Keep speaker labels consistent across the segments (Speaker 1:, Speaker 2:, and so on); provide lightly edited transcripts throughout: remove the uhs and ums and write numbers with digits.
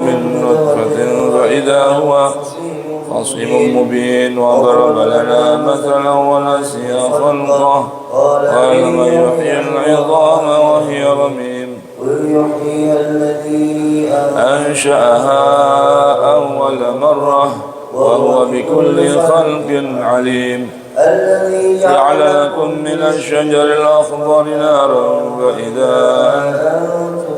Speaker 1: من نطفة فإذا هو خصيم مبين وضرب لنا مثلا ونسي خلقه قال من يحيي العظام وهي رميم
Speaker 2: قل يحيي الذي
Speaker 1: أنشأها أول مرة وهو بكل خلق عليم
Speaker 2: الذي
Speaker 1: جعل لكم من الشجر الأخضر نارا فإذا
Speaker 2: أنتم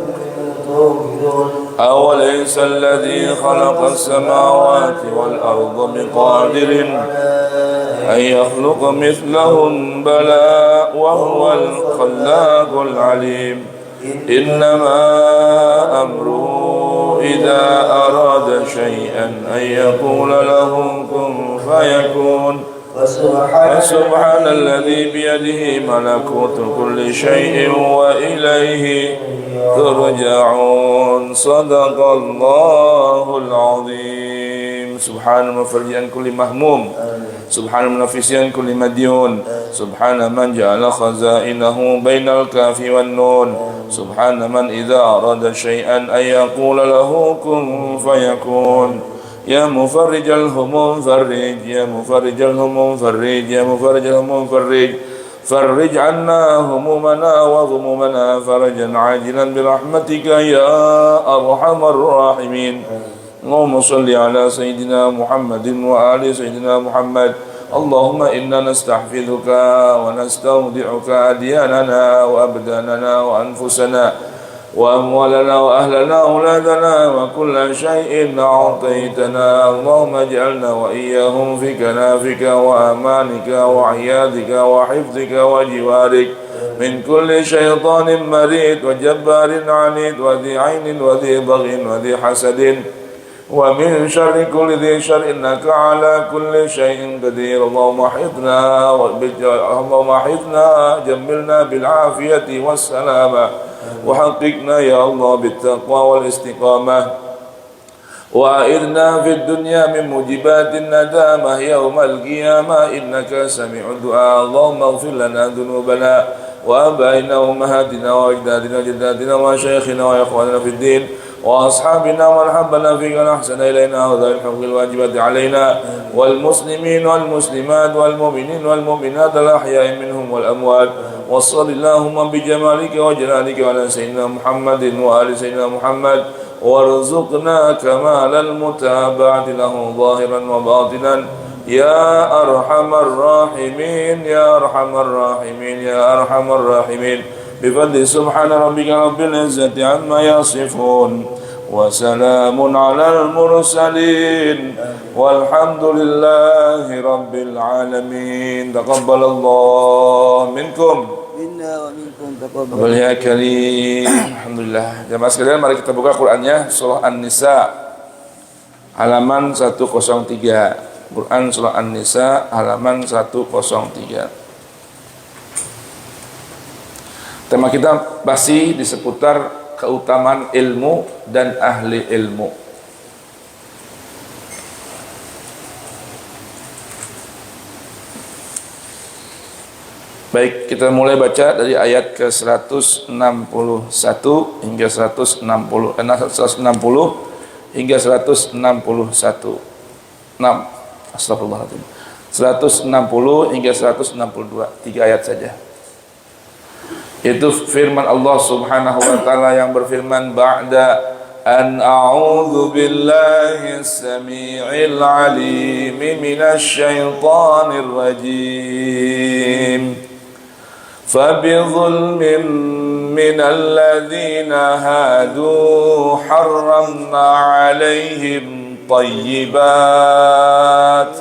Speaker 2: توقدون
Speaker 1: أوليس الذي خلق السماوات والأرض بقادر أن يخلق مثلهم بلى وهو الخلاق العليم إنما أمره إذا أراد شيئا أن يقول له كن فيكون فسبحان الذي بيده ملكوت كل شيء وإليه ترجعون صدق الله العظيم سبحان المفرج عن كل مهموم سبحان المنفس عن كل مديون سبحان من جعل خزائنه بين الكاف والنون سبحان من إذا أراد شيئا أن يقول له كن فيكون يا مفرج الهموم فرج يا مفرج الهموم فرج يا مفرج الهموم فرج فرج عنا همومنا وغمومنا فرجا عاجلا برحمتك يا أرحم الراحمين اللهم صل على سيدنا محمد وآل سيدنا محمد اللهم إنا نستحفظك ونستودعك أدياننا وأبداننا وأنفسنا وأموالنا وأهلنا وأولادنا وكل شيء أعطيتنا اللهم اجعلنا وإياهم في كنافك وأمانك وعيادك وحفظك وجوارك من كل شيطان مريد وجبار عنيد وذي عين وذي بغي وذي حسد ومن شر كل ذي شر إنك على كل شيء قدير اللهم احفظنا جملنا بالعافية والسلامة وحققنا يا الله بالتقوى والاستقامة وأعذنا في الدنيا من موجبات الندامة يوم القيامة إنك سميع الدعاء اللهم اغفر لنا ذنوبنا وآبائنا وأمهاتنا وأجدادنا وجداتنا وشيخنا وإخواننا في الدين وأصحابنا ومن حبنا فيك أحسن إلينا وذوي الحقوق الواجبات علينا والمسلمين والمسلمات والمؤمنين والمؤمنات الأحياء منهم والأموات وصل اللهم بجمالك وجلالك على سيدنا محمد وآل سيدنا محمد وارزقنا كمال المتابعة له ظاهرا وباطنا يا أرحم الراحمين يا أرحم الراحمين يا أرحم الراحمين بفضل سبحان ربك رب العزة عما يصفون وسلام على المرسلين والحمد لله رب العالمين تقبل الله منكم ya karim. Alhamdulillah. Jamaah sekalian, mari kita buka Qur'annya surah An-Nisa halaman 103. Quran surah An-Nisa halaman 103. Tema kita masih di seputar keutamaan ilmu dan ahli ilmu. Baik, kita mulai baca dari ayat ke 161 hingga 160 hingga 161. 160 hingga 162, 3 ayat saja. Itu firman Allah Subhanahu wa taala yang berfirman ba'da an a'udzu billahi as-sami'il 'alim minasy syaithanir rajim. فبظلم من الذين هادوا حرمنا عليهم طيبات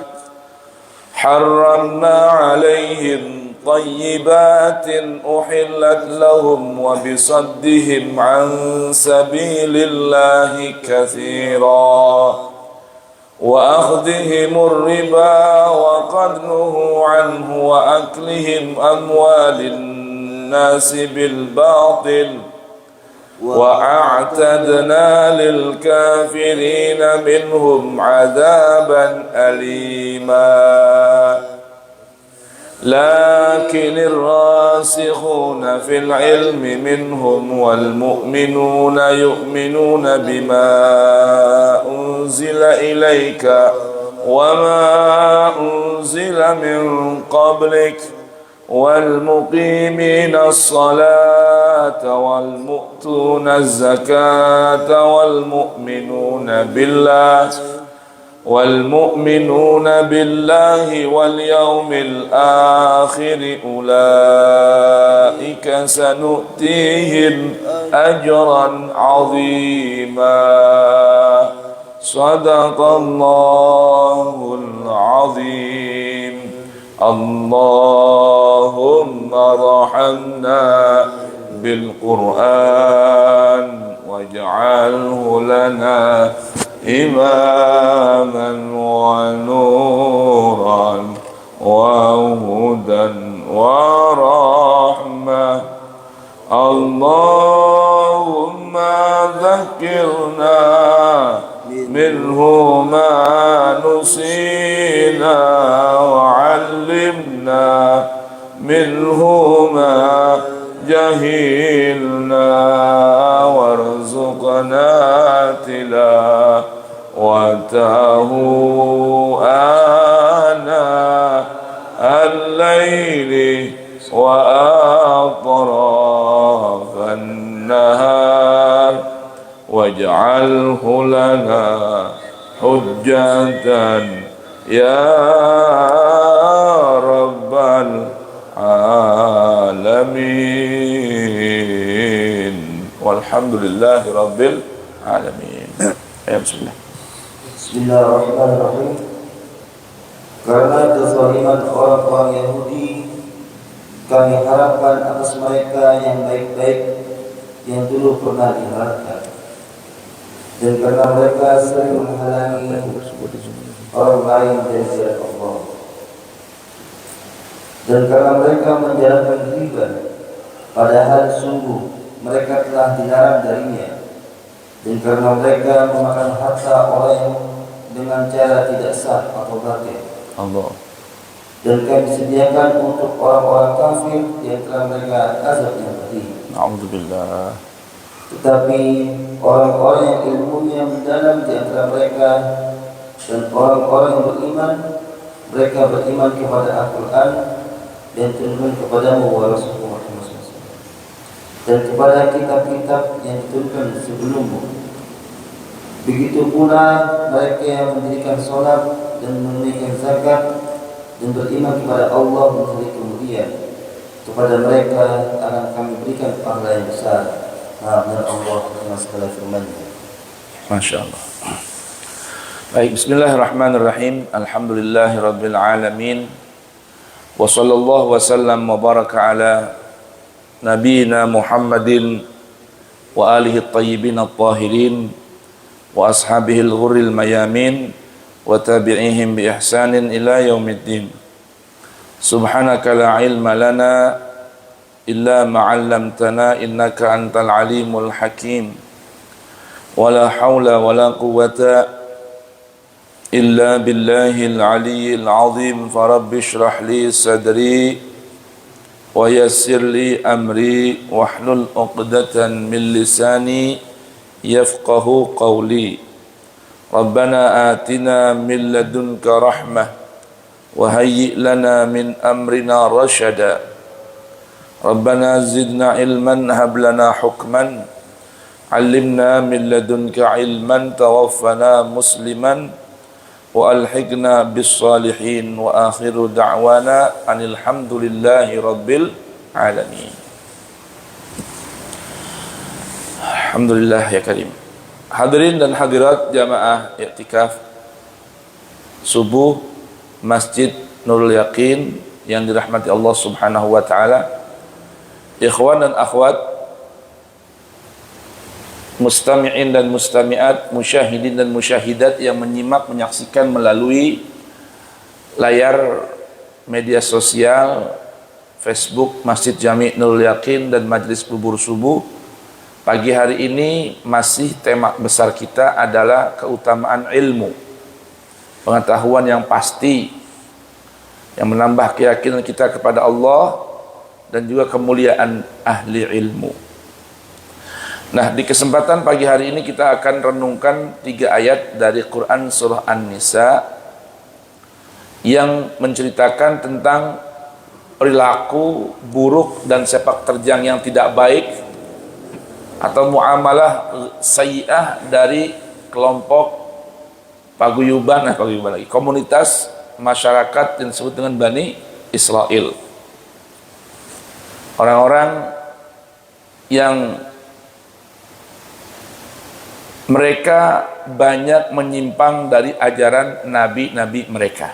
Speaker 1: أحلت لهم وبصدهم عن سبيل الله كثيرا وأخذهم الربا وقد نهوا عنه وأكلهم أموال الناس بالباطل وأعتدنا للكافرين منهم عذابا أليما لكن الراسخون في العلم منهم والمؤمنون يؤمنون بما أنزل إليك وما أنزل من قبلك والمقيمين الصلاة والمؤتون الزكاة والمؤمنون بالله واليوم الآخر أولئك سنؤتيهم أجرا عظيما صدق الله العظيم اللهم ارحمنا بالقرآن واجعله لنا إماما ونورا وهدى ورحمة اللهم ذكرنا منه ما نسينا وعلمنا منه ما جهلنا وارزقنا تلاوته آناء الليل وأطراف النهار واجعله لنا حجة يا رب العالمين والحمد لله رب العالمين. Bismillah.
Speaker 2: Bismillahirrahmanirrahim. Karena kezaliman orang-orang Yahudi, kami harapkan atas mereka yang baik-baik yang dulu pernah diharapkan. Dan karena mereka sering menghalangi orang lain dari jalan Allah, dan karena mereka menjalankan riba, padahal sungguh mereka telah dilarang darinya, dan karena mereka memakan harta orang dengan cara tidak sah atau batil.
Speaker 1: Allah.
Speaker 2: Dan kami sediakan untuk orang-orang kafir yang telah mereka azab yang pedih.
Speaker 1: Alhamdulillah.
Speaker 2: Tetapi orang-orang yang ilmunya mendalam di antara mereka dan orang-orang yang beriman, mereka beriman kepada Al-Quran dan turunkan kepadamu wa Rasulullah dan kepada kitab-kitab yang diturunkan sebelummu. Begitu pula mereka yang mendirikan sholat dan menunaikan zakat dan beriman kepada Allah dan hari kemudian, kepada mereka akan kami berikan pahala yang besar. Benar Allah dengan segala firman-Nya.
Speaker 1: Masya Allah. Baik, bismillahirrahmanirrahim. Alhamdulillahirabbil alamin. Wa sallallahu wa sallam wa baraka ala nabiyina Muhammadin wa alihi at-tayyibin at-tahirin wa ashabihi al-ghurril mayamin wa tabi'ihim bi ihsanin ila yaumiddin. Subhanaka la ilma lana illa ma'allamtana innaka antal alimul hakim wala hawla wala quwwata illa billahil aliyyil azim farabbi shrah li sadri wa yassir li amri wahlul uqdatan min lisani yafqahu qawli rabbana atina min ladunka rahmah wa hayyi lana min amrina rashada Rabbana zidna ilman hab lana hukman allimna min ladunka ilman tawaffana musliman wa alhiqna bis salihin wa akhiru da'wana anil hamdulillahi rabbil alamin. Alhamdulillah ya karim. Hadirin dan hadirat jamaah i'tikaf subuh Masjid Nurul Yaqin yang dirahmati Allah Subhanahu wa taala. Ikhwan dan akhwat, mustami'in dan mustami'at, musyahidin dan musyahidat yang menyimak, menyaksikan melalui layar media sosial Facebook Masjid Jami' Nurul Yaqin dan Majlis Bubur Subuh. Pagi hari ini masih tema besar kita adalah keutamaan ilmu, pengetahuan yang pasti yang menambah keyakinan kita kepada Allah dan juga kemuliaan ahli ilmu. Nah, di kesempatan pagi hari ini kita akan renungkan 3 ayat dari Quran surah An-Nisa yang menceritakan tentang perilaku buruk dan sepak terjang yang tidak baik atau muamalah sayyi'ah dari kelompok komunitas masyarakat yang disebut dengan Bani Israel. Orang-orang yang mereka banyak menyimpang dari ajaran nabi-nabi mereka.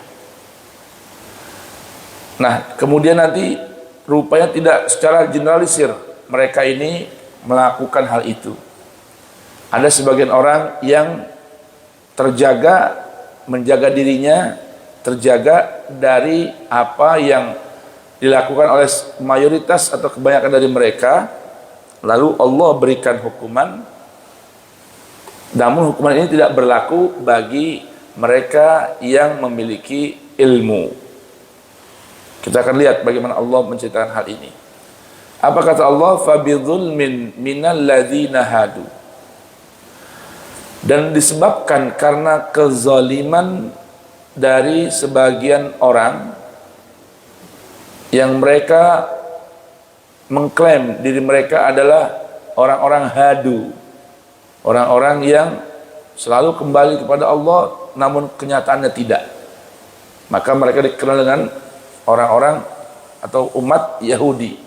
Speaker 1: Nah, kemudian nanti rupanya tidak secara generalisir mereka ini melakukan hal itu. Ada sebagian orang yang terjaga, menjaga dirinya, terjaga dari apa yang dilakukan oleh mayoritas atau kebanyakan dari mereka, lalu Allah berikan hukuman. Namun hukuman ini tidak berlaku bagi mereka yang memiliki ilmu. Kita akan lihat bagaimana Allah menceritakan hal ini. Apa kata Allah? Fabidzulmin minal ladzina hadu. Dan disebabkan karena kezaliman dari sebagian orang yang mereka mengklaim diri mereka adalah orang-orang hadu, orang-orang yang selalu kembali kepada Allah namun kenyataannya tidak. Maka mereka dikenal dengan orang-orang atau umat Yahudi,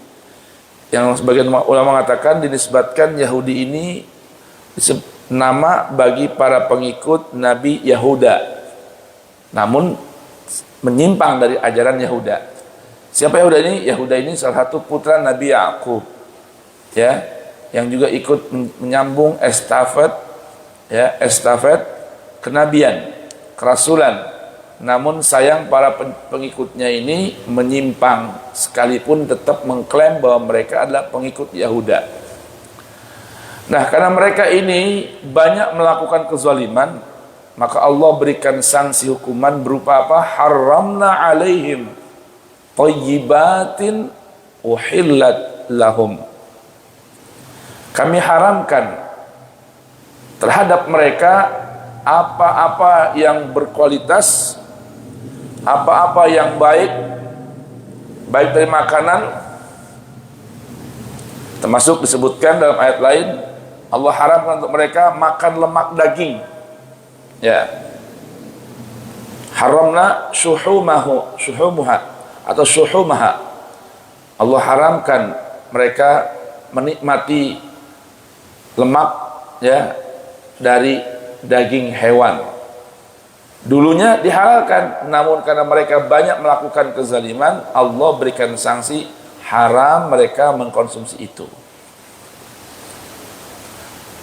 Speaker 1: yang sebagian ulama mengatakan dinisbatkan Yahudi ini nama bagi para pengikut Nabi Yahuda namun menyimpang dari ajaran Yahuda. Siapa Yahuda ini? Yahuda ini salah satu putra Nabi Yakub, ya, yang juga ikut menyambung estafet kenabian, kerasulan. Namun sayang para pengikutnya ini menyimpang, sekalipun tetap mengklaim bahwa mereka adalah pengikut Yahuda. Nah, karena mereka ini banyak melakukan kezaliman, maka Allah berikan sanksi hukuman berupa apa? Haramna alaihim thayyibatin uhillat lahum. Kami haramkan terhadap mereka apa-apa yang berkualitas, apa-apa yang baik dari makanan, termasuk disebutkan dalam ayat lain Allah haramkan untuk mereka makan lemak daging, ya. Haramna syuhumaha atau syuhumaha. Allah haramkan mereka menikmati lemak, ya, dari daging hewan. Dulunya dihalalkan, namun karena mereka banyak melakukan kezaliman, Allah berikan sanksi haram mereka mengkonsumsi itu.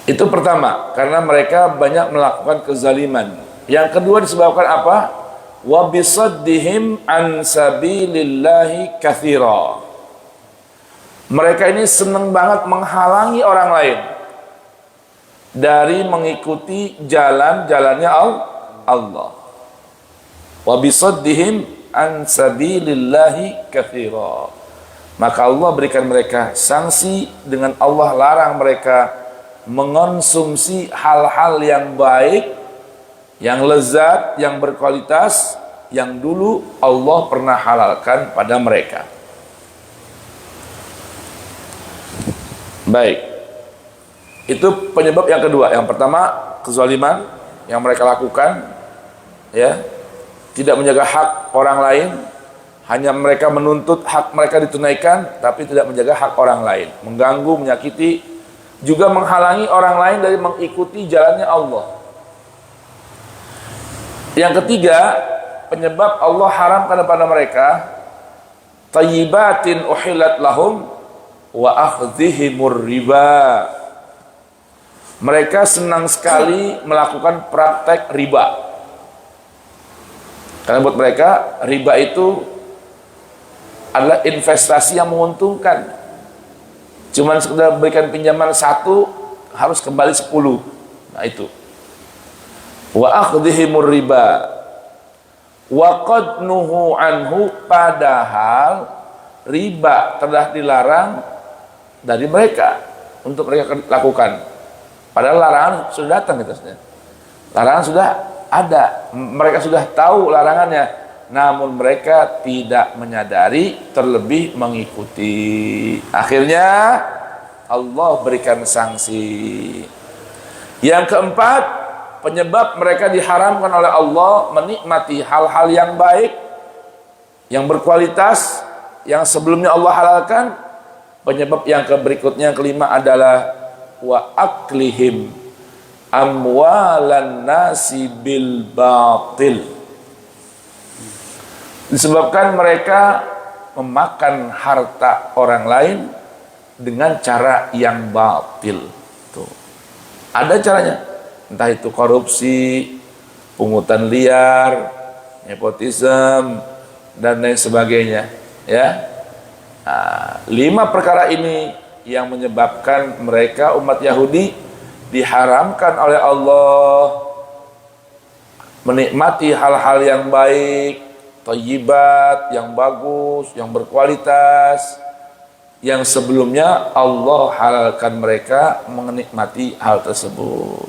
Speaker 1: Itu pertama, karena mereka banyak melakukan kezaliman. Yang kedua disebabkan apa? Wa bisaddihim an sabilillahi katsira. Mereka ini senang banget menghalangi orang lain dari mengikuti jalan-jalannya Allah. Wa bisaddihim an sabilillahi katsira. Maka Allah berikan mereka sanksi dengan Allah larang mereka mengonsumsi hal-hal yang baik, yang lezat, yang berkualitas, yang dulu Allah pernah halalkan pada mereka. Baik, itu penyebab yang kedua. Yang pertama, kezaliman yang mereka lakukan, ya, tidak menjaga hak orang lain, hanya mereka menuntut hak mereka ditunaikan, tapi tidak menjaga hak orang lain, mengganggu, menyakiti, juga menghalangi orang lain dari mengikuti jalannya Allah. Yang ketiga, penyebab Allah haramkan kepada mereka thayyibatin uhillat lahum wa akhdhihimur riba. Mereka senang sekali melakukan praktek riba. Karena buat mereka riba itu adalah investasi yang menguntungkan. Cuman sekedar berikan pinjaman 1 harus kembali 10. Nah itu. Wa akhdhihimur riba wa qad nuhu anhu, padahal riba telah dilarang dari mereka. untuk mereka lakukan. Padahal larangan sudah datang gitu. Larangan sudah ada, mereka sudah tahu larangannya, namun mereka tidak menyadari, terlebih mengikuti. Akhirnya Allah berikan sanksi. Yang keempat, penyebab mereka diharamkan oleh Allah menikmati hal-hal yang baik, yang berkualitas, yang sebelumnya Allah halalkan. Penyebab yang berikutnya, yang kelima adalah wa aklihim amwalan nasi bil batil. Disebabkan mereka memakan harta orang lain dengan cara yang batil. Tuh. Ada caranya, entah itu korupsi, pungutan liar, nepotisme, dan lain sebagainya. Ya, 5 perkara ini yang menyebabkan mereka umat Yahudi diharamkan oleh Allah menikmati hal-hal yang baik, thayyibat, yang bagus, yang berkualitas, yang sebelumnya Allah halalkan mereka menikmati hal tersebut.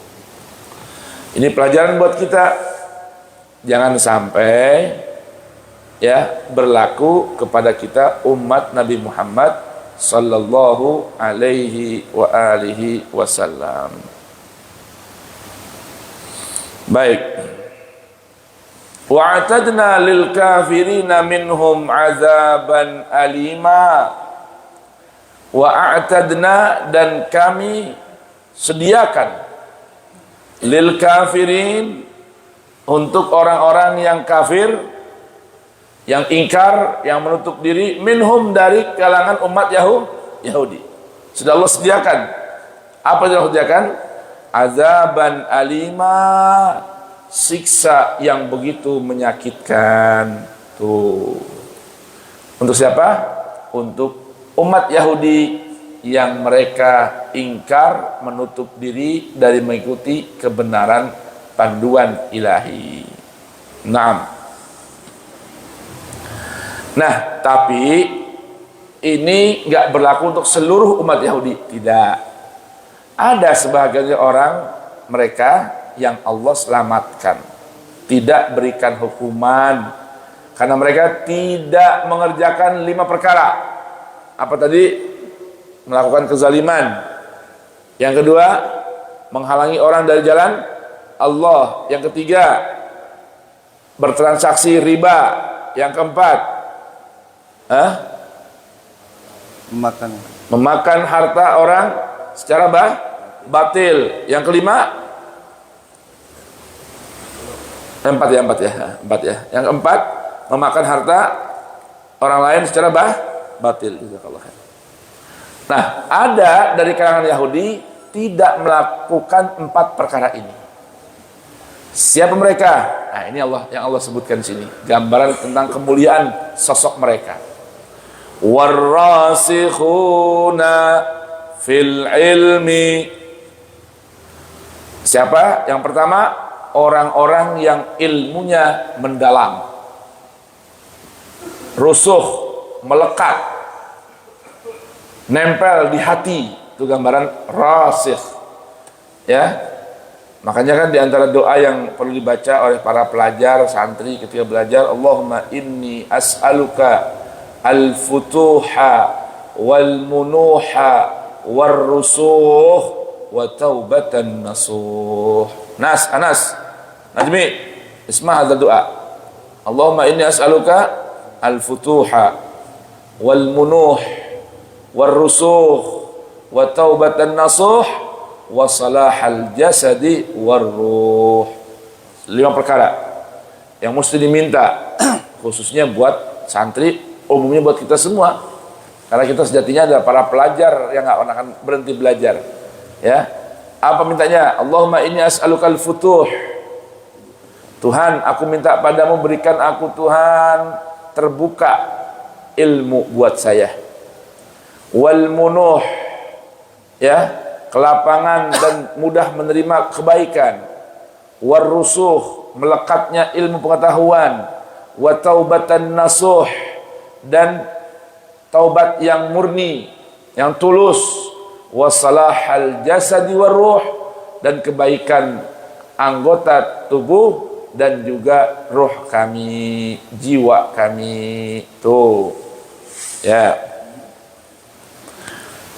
Speaker 1: Ini pelajaran buat kita, jangan sampai ya berlaku kepada kita umat Nabi Muhammad sallallahu alaihi wa alihi wasallam. Baik. Wa'atadna lil kafirina minhum azaban alima. Wa'atadna, dan kami sediakan lil kafirin, untuk orang-orang yang kafir, yang ingkar, yang menutup diri, minhum, dari kalangan umat Yahudi. Sudah Allah sediakan. Apa yang Allah sediakan? Azaban alima, siksa yang begitu menyakitkan. Tuh. Untuk siapa? Untuk umat Yahudi yang mereka ingkar, menutup diri dari mengikuti kebenaran panduan ilahi. Nah, tapi ini nggak berlaku untuk seluruh umat Yahudi. Tidak. Ada sebagian orang mereka yang Allah selamatkan, tidak berikan hukuman, karena mereka tidak mengerjakan 5 perkara. Apa tadi? Melakukan kezaliman. Yang kedua, menghalangi orang dari jalan Allah. Yang ketiga, bertransaksi riba. Yang keempat, memakan harta orang secara batil. Yang kelima, empat ya. Yang keempat, memakan harta orang lain secara batil. Nah, ada dari kalangan Yahudi tidak melakukan 4 perkara ini. Siapa mereka? Nah, ini yang Allah sebutkan di sini. Gambaran tentang kemuliaan sosok mereka. Warrasikhuna fil ilmi. Siapa? Yang pertama, orang-orang yang ilmunya mendalam, rusuh, melekat, nempel di hati. Itu gambaran rasikh. Ya, makanya kan di antara doa yang perlu dibaca oleh para pelajar, santri ketika belajar, Allahumma inni as'aluka al-futuha wal munuha war rusuh wa taubatan nasuh. Anas Najmi, isma hadha doa. Allahumma inni as'aluka al-futuha wal munuh war rusuh wa taubatan nasuh wa salahal jasadi war ruh. 5 perkara yang mesti diminta, khususnya buat santri, umumnya buat kita semua, karena kita sejatinya adalah para pelajar yang nggak akan berhenti belajar. Ya, apa mintanya? Allahumma inni as'alukal futuh. Tuhan, aku minta padamu, berikan aku Tuhan terbuka ilmu buat saya. Wal munuh, ya, kelapangan dan mudah menerima kebaikan. War rusuh, melekatnya ilmu pengetahuan. Wa taubatan nasuh, dan taubat yang murni, yang tulus. wa salahal jasadi war ruh, dan kebaikan anggota tubuh dan juga ruh kami, jiwa kami. Tuh. Ya.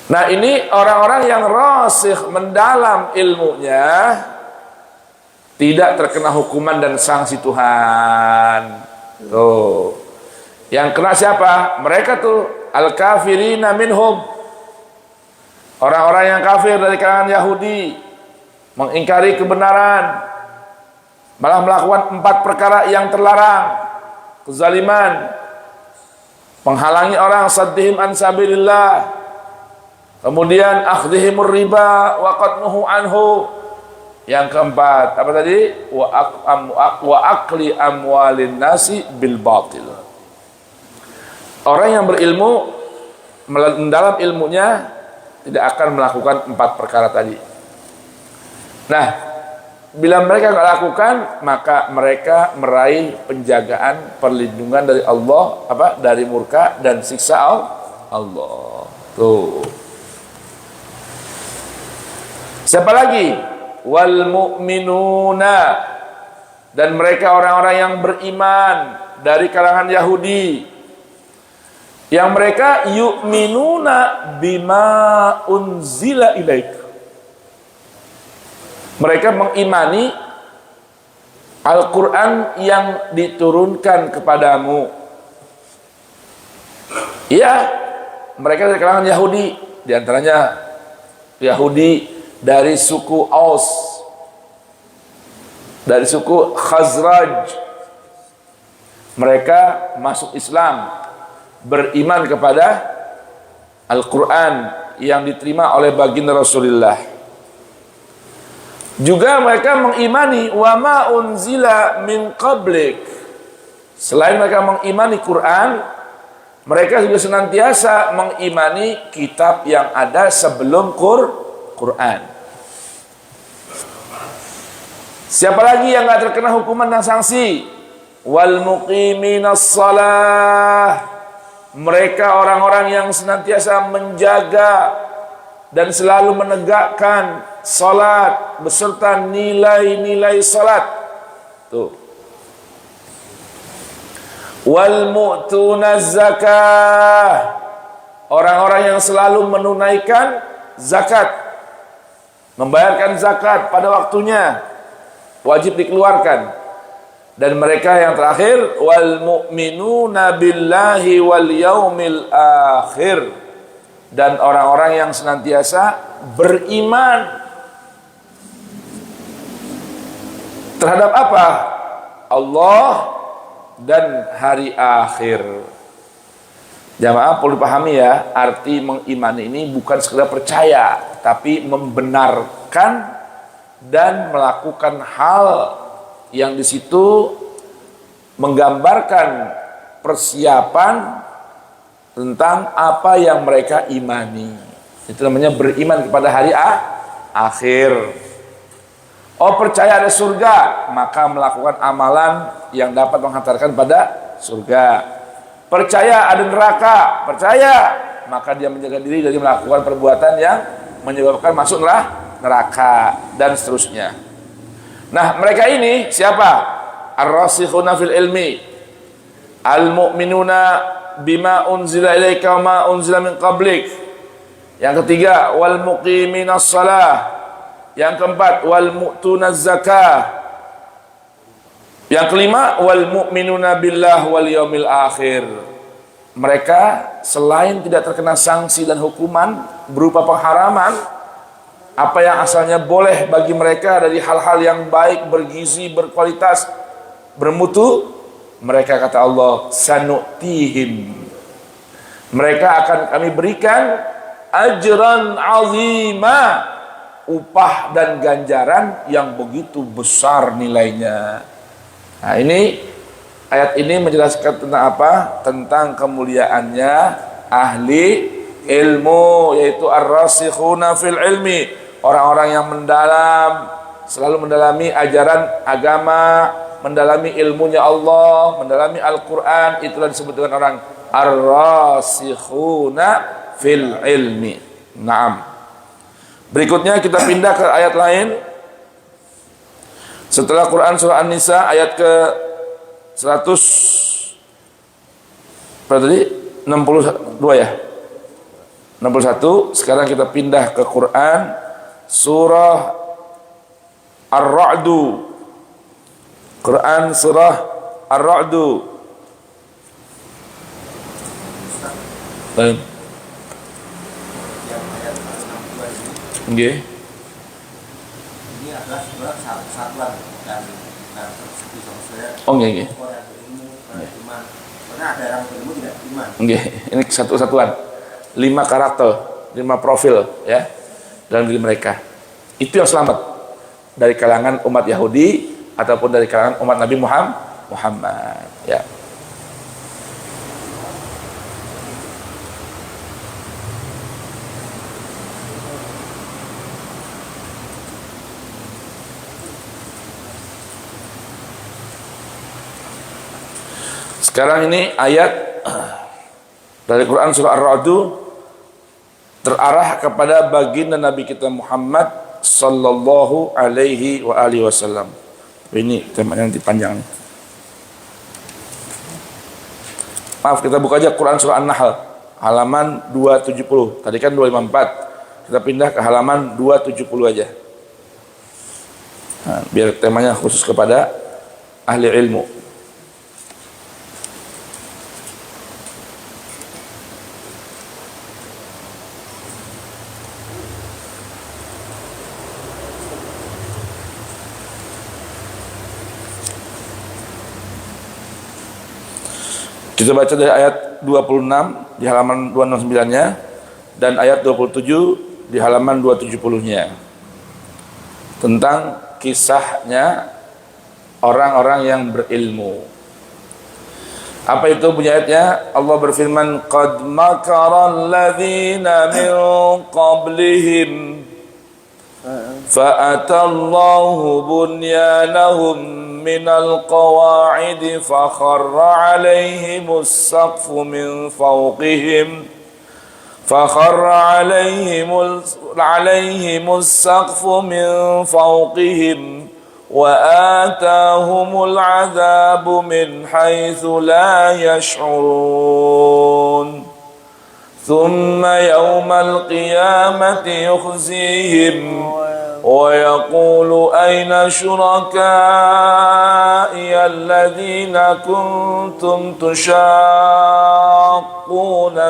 Speaker 1: Nah, ini orang-orang yang rasikh, mendalam ilmunya, tidak terkena hukuman dan sanksi Tuhan. Tuh. Yang kena siapa? Mereka tuh al-kafirina minhum. Orang-orang yang kafir dari kalangan Yahudi, mengingkari kebenaran, malah melakukan 4 perkara yang terlarang. Kezaliman, menghalangi orang, saddihim an sabilillah, kemudian akhdhihimur riba wa qatnuhu anhu. Yang keempat, apa tadi? Wa akli amwalin nasi bil batil. Orang yang berilmu, mendalam ilmunya, tidak akan melakukan 4 perkara tadi. Nah, bila mereka tidak lakukan, maka mereka meraih penjagaan, perlindungan dari Allah, dari murka dan siksa Allah. Tuh. Siapa lagi? Wal mu'minuna, dan mereka orang-orang yang beriman dari kalangan Yahudi, yang mereka yu'minuna bima unzila ilaik. Mereka mengimani Al-Quran yang diturunkan kepadamu. Iya, mereka dari kalangan Yahudi, di antaranya Yahudi dari suku Aus, dari suku Khazraj. Mereka masuk Islam, beriman kepada Al-Quran yang diterima oleh baginda Rasulullah. Juga mereka mengimani wa ma unzila min qablik. Selain mereka mengimani Quran, mereka juga senantiasa mengimani kitab yang ada sebelum Quran. Siapa lagi yang enggak terkena hukuman dan sanksi? Wal muqiminas shalah. Mereka orang-orang yang senantiasa menjaga dan selalu menegakkan salat beserta nilai-nilai salat. Tuh. Wal mu'tunaz zakah. Orang-orang yang selalu menunaikan zakat, membayarkan zakat pada waktunya, wajib dikeluarkan. Dan mereka yang terakhir, wal mu'minuna billahi wal yaumil akhir, dan orang-orang yang senantiasa beriman terhadap apa? Allah dan hari akhir. Jamaah perlu dipahami ya, arti mengimani ini bukan sekedar percaya, tapi membenarkan dan melakukan hal yang di situ menggambarkan persiapan tentang apa yang mereka imani. Itu namanya beriman kepada hari akhir. Oh, percaya ada surga, maka melakukan amalan yang dapat menghantarkan pada surga. Percaya ada neraka, percaya, maka dia menjaga diri dari melakukan perbuatan yang menyebabkan masuk neraka, dan seterusnya. Nah, mereka ini siapa? Ar-rasikhuna fil ilmi, al-mu'minuna bima unzila ilaika wa ma unzila min qablik. Yang ketiga, wal muqiminas shalah. Yang keempat, wal mu'tunaz zakah. Yang kelima, wal mu'minuna billah wal yaumil akhir. Mereka selain tidak terkena sanksi dan hukuman berupa pengharaman, apa yang asalnya boleh bagi mereka dari hal-hal yang baik, bergizi, berkualitas, bermutu, mereka kata Allah, sanu'tihim, mereka akan kami berikan ajran azima, upah dan ganjaran yang begitu besar nilainya. Nah, ini ayat ini menjelaskan tentang apa? Tentang kemuliaannya ahli ilmu, yaitu ar-rasikhuna fil ilmi, orang-orang yang mendalam, selalu mendalami ajaran agama, mendalami ilmunya Allah, mendalami Al-Quran. Itulah disebut dengan orang ar-rasikhuna fil ilmi. Naam. Berikutnya kita pindah ke ayat lain. Setelah Quran surah An-Nisa ayat ke 100 berapa tadi? 62 ya? 61. Sekarang kita pindah ke Quran surah Ar-Ra'du. Quran surah Ar-Ra'du. Baik. Nggih.
Speaker 2: Ini adalah sebuah satuan dan
Speaker 1: Oh nggih nggih.
Speaker 2: Karena ada orang berilmu tidak beriman.
Speaker 1: Nggih, ini satu satuan. 5 karakter, 5 profil ya dalam diri mereka. Itu yang selamat dari kalangan umat Yahudi ataupun dari kalangan umat Nabi Muhammad ya. Sekarang ini ayat dari Quran surah Ar-Ra'du terarah kepada baginda Nabi kita Muhammad sallallahu alaihi wa alihi wasallam. Ini temanya nanti panjang nih. Maaf, kita buka aja Quran surah An-Nahl halaman 270. Tadi kan 254. Kita pindah ke halaman 270 aja. Nah, biar temanya khusus kepada ahli ilmu. Kita baca dari ayat 26 di halaman 269-nya dan ayat 27 di halaman 270-nya. Tentang kisahnya orang-orang yang berilmu. Apa itu bunyi ayatnya? Allah berfirman, "Qad makara alladhina min qablihim fa'atallahu bunyanahum من القواعد فخر عليهم السقف من فوقهم السقف من فوقهم وآتاهم العذاب من حيث لا يشعرون ثم يوم القيامة يخزيهم ويقول أين شركائي الذين كنتم تشاقون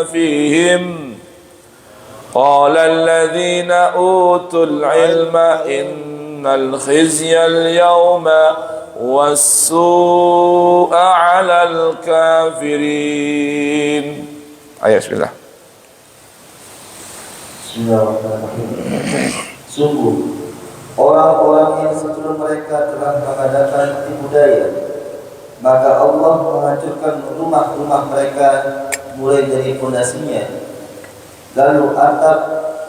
Speaker 1: فيهم قال الذين أوتوا العلم إن الخزي اليوم والسوء على الكافرين. Ayat bismillah.
Speaker 2: Bismillahirrahmanirrahim. Sungguh orang-orang yang sebelum mereka telah mengadakan tipu daya, maka Allah menghancurkan rumah-rumah mereka mulai dari fondasinya, lalu atap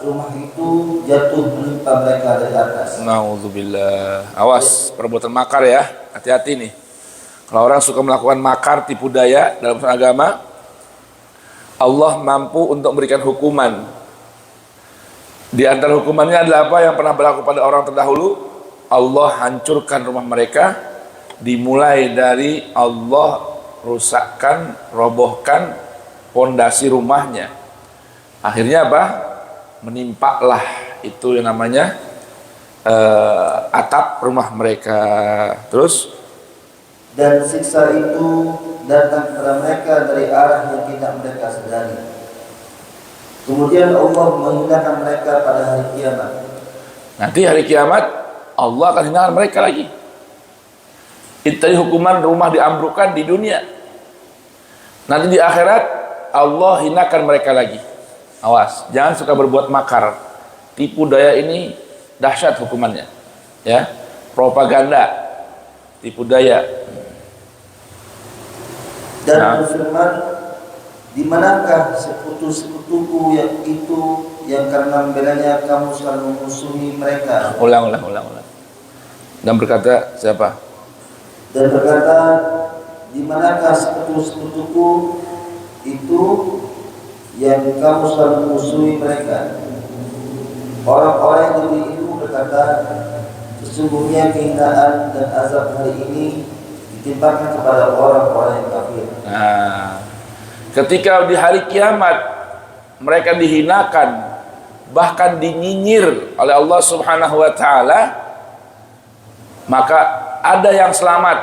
Speaker 2: rumah itu jatuh menimpa mereka dari atas.
Speaker 1: Nauzubillah. Awas perbuatan makar ya, hati-hati nih. Kalau orang suka melakukan makar, tipu daya dalam agama, Allah mampu untuk memberikan hukuman. Di antara hukumannya adalah apa yang pernah berlaku pada orang terdahulu? Allah hancurkan rumah mereka, dimulai dari Allah rusakkan, robohkan pondasi rumahnya. Akhirnya apa? Menimpalah itu yang namanya atap rumah mereka. Terus?
Speaker 2: Dan siksa itu datang kepada mereka dari arah yang tidak mereka sadari. Kemudian Allah menghinakan mereka pada hari kiamat.
Speaker 1: Nanti hari kiamat Allah akan hinakan mereka lagi. Itu tadi hukuman rumah diambrukkan di dunia. Nanti di akhirat Allah hinakan mereka lagi. Awas, jangan suka berbuat makar. Tipu daya ini dahsyat hukumannya. Ya, propaganda, tipu daya.
Speaker 2: Dan berfirman, di manakah sekutu-sekutuku yang itu yang karena membelanya kamu selalu memusuhi mereka?
Speaker 1: Ulang. Dan berkata siapa?
Speaker 2: Dan berkata, di manakah sekutu-sekutuku itu yang kamu selalu memusuhi mereka? Orang-orang yang diberi ilmu berkata, sesungguhnya kehinaan dan azab hari ini ditimpakan kepada orang-orang yang kafir.
Speaker 1: Nah, ketika di hari kiamat mereka dihinakan, bahkan dinyinyir oleh Allah Subhanahu wa taala, maka ada yang selamat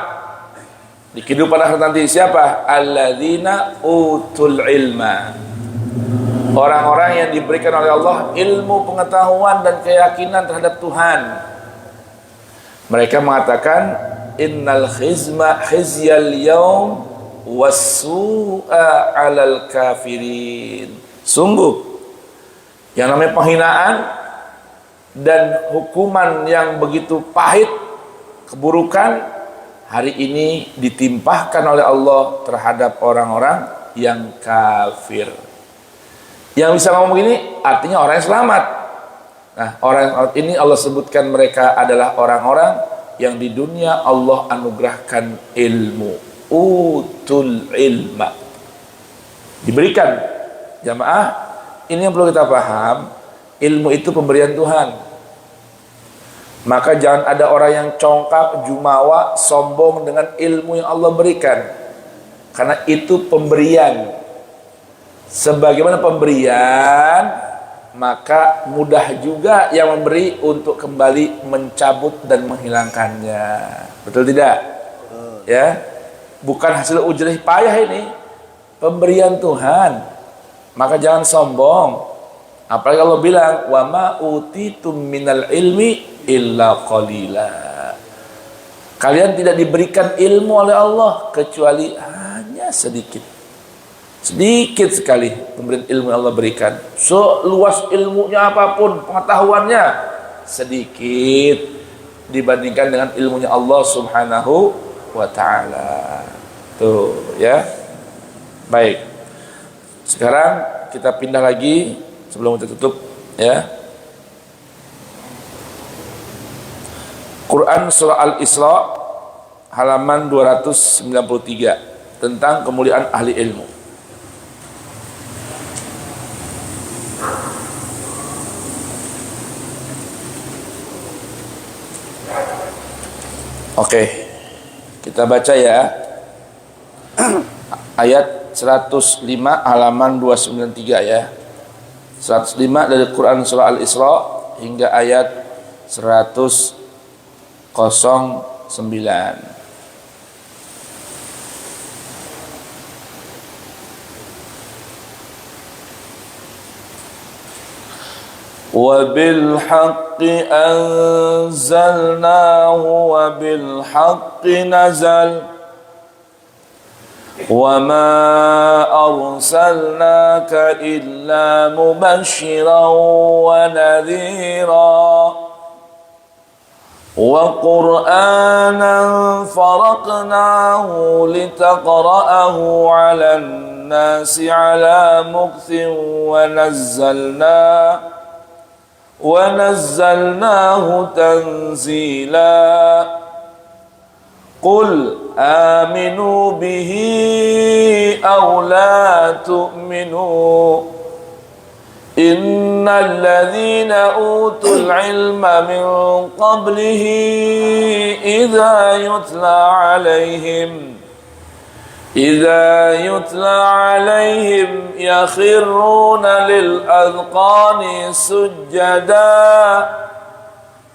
Speaker 1: di kehidupan akhirat nanti. Siapa? Alladzina utul ilma, orang-orang yang diberikan oleh Allah ilmu, pengetahuan dan keyakinan terhadap Tuhan. Mereka mengatakan innal khizyal yaum wassu'a 'alal kafirin. Sungguh yang namanya penghinaan dan hukuman yang begitu pahit, keburukan hari ini ditimpahkan oleh Allah terhadap orang-orang yang kafir. Yang bisa ngomong begini artinya orang yang selamat. Nah, orang ini Allah sebutkan mereka adalah orang-orang yang di dunia Allah anugerahkan ilmu, utul ilma, diberikan. Jamaah, ini yang perlu kita paham, ilmu itu pemberian Tuhan. Maka jangan ada orang yang congkak, jumawa, sombong dengan ilmu yang Allah berikan, karena itu pemberian. Sebagaimana pemberian, maka mudah juga yang memberi untuk kembali mencabut dan menghilangkannya. Betul tidak? Ya, bukan hasil ujrah payah ini, pemberian Tuhan. Maka jangan sombong. Apalagi Allah bilang, wa ma utitum minal ilmi illa qalila. Kalian tidak diberikan ilmu oleh Allah kecuali hanya sedikit. Sedikit sekali pemberian ilmu yang Allah berikan. Seluas ilmunya apapun, pengetahuannya sedikit dibandingkan dengan ilmunya Allah Subhanahu wa ta'ala. Tuh ya. Baik. Sekarang kita pindah lagi sebelum kita tutup ya. Quran surah Al-Isra halaman 293 tentang kemuliaan ahli ilmu. Oke, kita baca ya. Ayat 105 halaman 293 ya. 105 dari Quran surah Al-Isra hingga ayat 109. وَبِالْحَقِّ أَنزَلْنَاهُ وَبِالْحَقِّ نَزَلَ وَمَا أَرْسَلْنَاكَ إِلَّا مُبَشِّرًا وَنَذِيرًا وَقُرْآنًا فَرَقْنَاهُ لِتَقْرَأَهُ عَلَى النَّاسِ عَلَى مُكْثٍ وَنَزَّلْنَاهُ تَنزِيلًا قُلْ آمِنُوا بِهِ أَوْ لَا تُؤْمِنُوا إِنَّ الَّذِينَ أُوتُوا الْعِلْمَ مِنْ قَبْلِهِ إِذَا يُتْلَى عَلَيْهِمْ يَخِرُّونَ لِلْأَذْقَانِ سُجَّدًا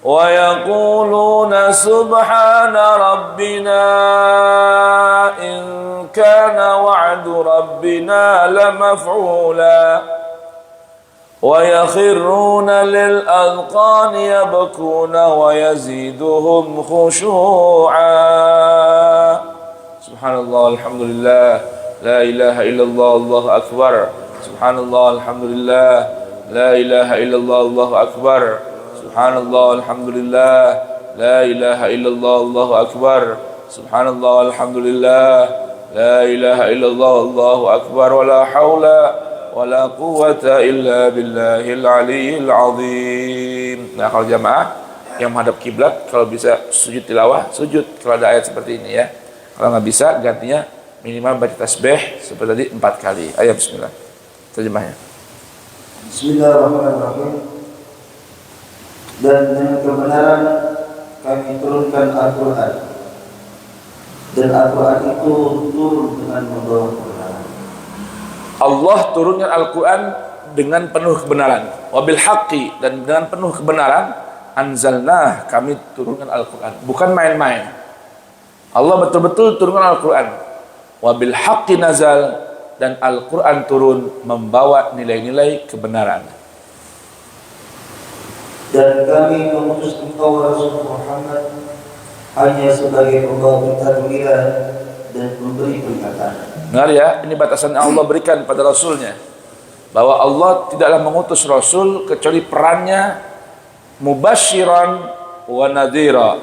Speaker 1: وَيَقُولُونَ سُبْحَانَ رَبِّنَا إِنْ كَانَ وَعْدُ رَبِّنَا لَمَفْعُولًا وَيَخِرُّونَ لِلْأَذْقَانِ يَبْكُونَ وَيَزِيدُهُمْ خُشُوعًا. Subhanallah, alhamdulillah, la ilaha illallah, Allahu akbar. Subhanallah, alhamdulillah, la ilaha illallah, Allahu akbar. Subhanallah, alhamdulillah, la ilaha illallah, Allahu akbar. Subhanallah, alhamdulillah, la ilaha illallah, Allahu akbar. Wa la hawla wa la quwwata illa billahil aliyyil azim. Nah, kalau jamaah yang menghadap kiblat, kalau bisa sujud tilawah, sujud kalau ada ayat seperti ini ya. Kalau nggak bisa, gantinya minimal baca tasbih seperti tadi 4 kali. Ayo bismillah. Terjemahnya.
Speaker 2: Bismillahirrahmanirrahim. Dan dengan kebenaran kami turunkan Al-Quran, dan Al-Quran itu turun dengan membawa kebenaran.
Speaker 1: Allah turunkan Al-Quran dengan penuh kebenaran. Wabil haqqi, dan dengan penuh kebenaran. Anzalnah, kami turunkan Al-Quran. Bukan main-main. Allah betul-betul turunkan Al-Quran. Wabil haqqi nazal, dan Al-Quran turun membawa nilai-nilai kebenaran.
Speaker 2: Dan kami mengutus engkau Rasul Muhammad hanya sebagai pembawa berita gembira dan memberi peringatan.
Speaker 1: Dengar ya, ini batasan yang Allah berikan pada Rasulnya, bahwa Allah tidaklah mengutus Rasul kecuali perannya mubasyiran wa nadhira,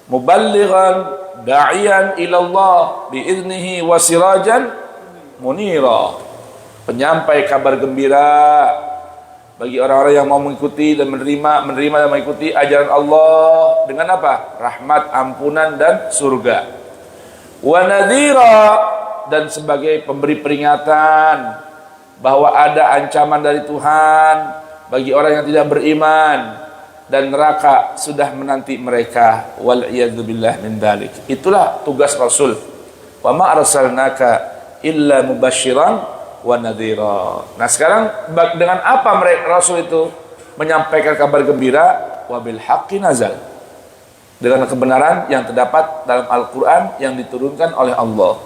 Speaker 1: muballighan da'iyan ilallah biiznihi wa sirajan munira, penyampai kabar gembira bagi orang-orang yang mau mengikuti dan menerima dan mengikuti ajaran Allah dengan apa? Rahmat, ampunan dan surga. Wa nadhira, dan sebagai pemberi peringatan bahwa ada ancaman dari Tuhan bagi orang yang tidak beriman, dan neraka sudah menanti mereka. Wal iyadzubillah min dzalik. Itulah tugas Rasul. Wa ma arsalnaka illa mubasyiran wa nadhira. Nah, sekarang dengan apa mereka Rasul itu menyampaikan kabar gembira? Wabil haqqi nazal, dengan kebenaran yang terdapat dalam Al-Quran yang diturunkan oleh Allah.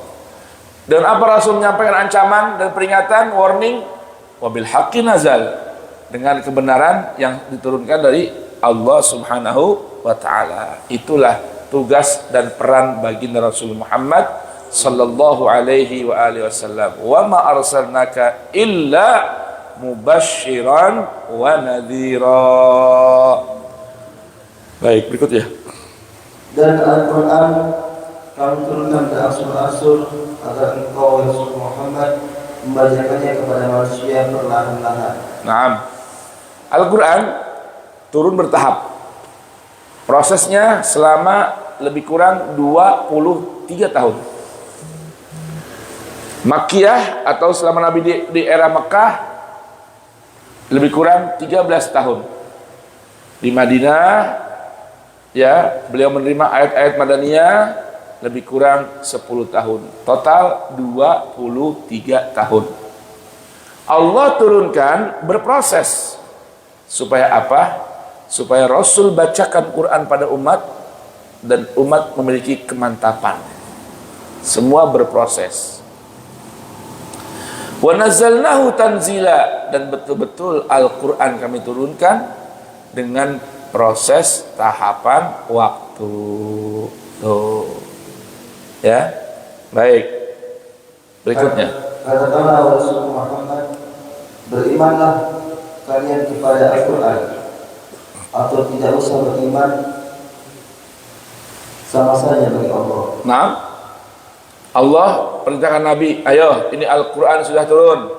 Speaker 1: Dan apa Rasul menyampaikan ancaman dan peringatan, warning? Wabil haqqi nazal, dengan kebenaran yang diturunkan dari Allah subhanahu wa ta'ala. Itulah tugas dan peran baginda Rasul Muhammad sallallahu alaihi wa alihi wasallam. Wa ma arsalnaka illa mubasyiran wa nadhira. Baik, berikutnya.
Speaker 2: Dan Al-Quran kami turunkan ke Rasul agar engkau Rasul Muhammad membacakannya kepada manusia perlahan-lahan.
Speaker 1: Naam. Al-Quran turun bertahap. Prosesnya selama lebih kurang 23 tahun. Makkiyah atau selama Nabi di era Mekah lebih kurang 13 tahun. Di Madinah ya, beliau menerima ayat-ayat Madaniyah lebih kurang 10 tahun. Total 23 tahun. Allah turunkan berproses. Supaya apa? Supaya Rasul bacakan Quran pada umat dan umat memiliki kemantapan. Semua berproses. Wa nazzalnahu tanzila, dan betul-betul Al-Quran kami turunkan dengan proses tahapan waktu. Tuh. Ya. Baik. Berikutnya.
Speaker 2: Katakanlah Rasul Muhammad, berimanlah kalian kepada Al-Quran, atau tidak usah beriman, sama saja bagi Allah.
Speaker 1: Nah, Allah perintahkan Nabi, ayo ini Al-Quran sudah turun.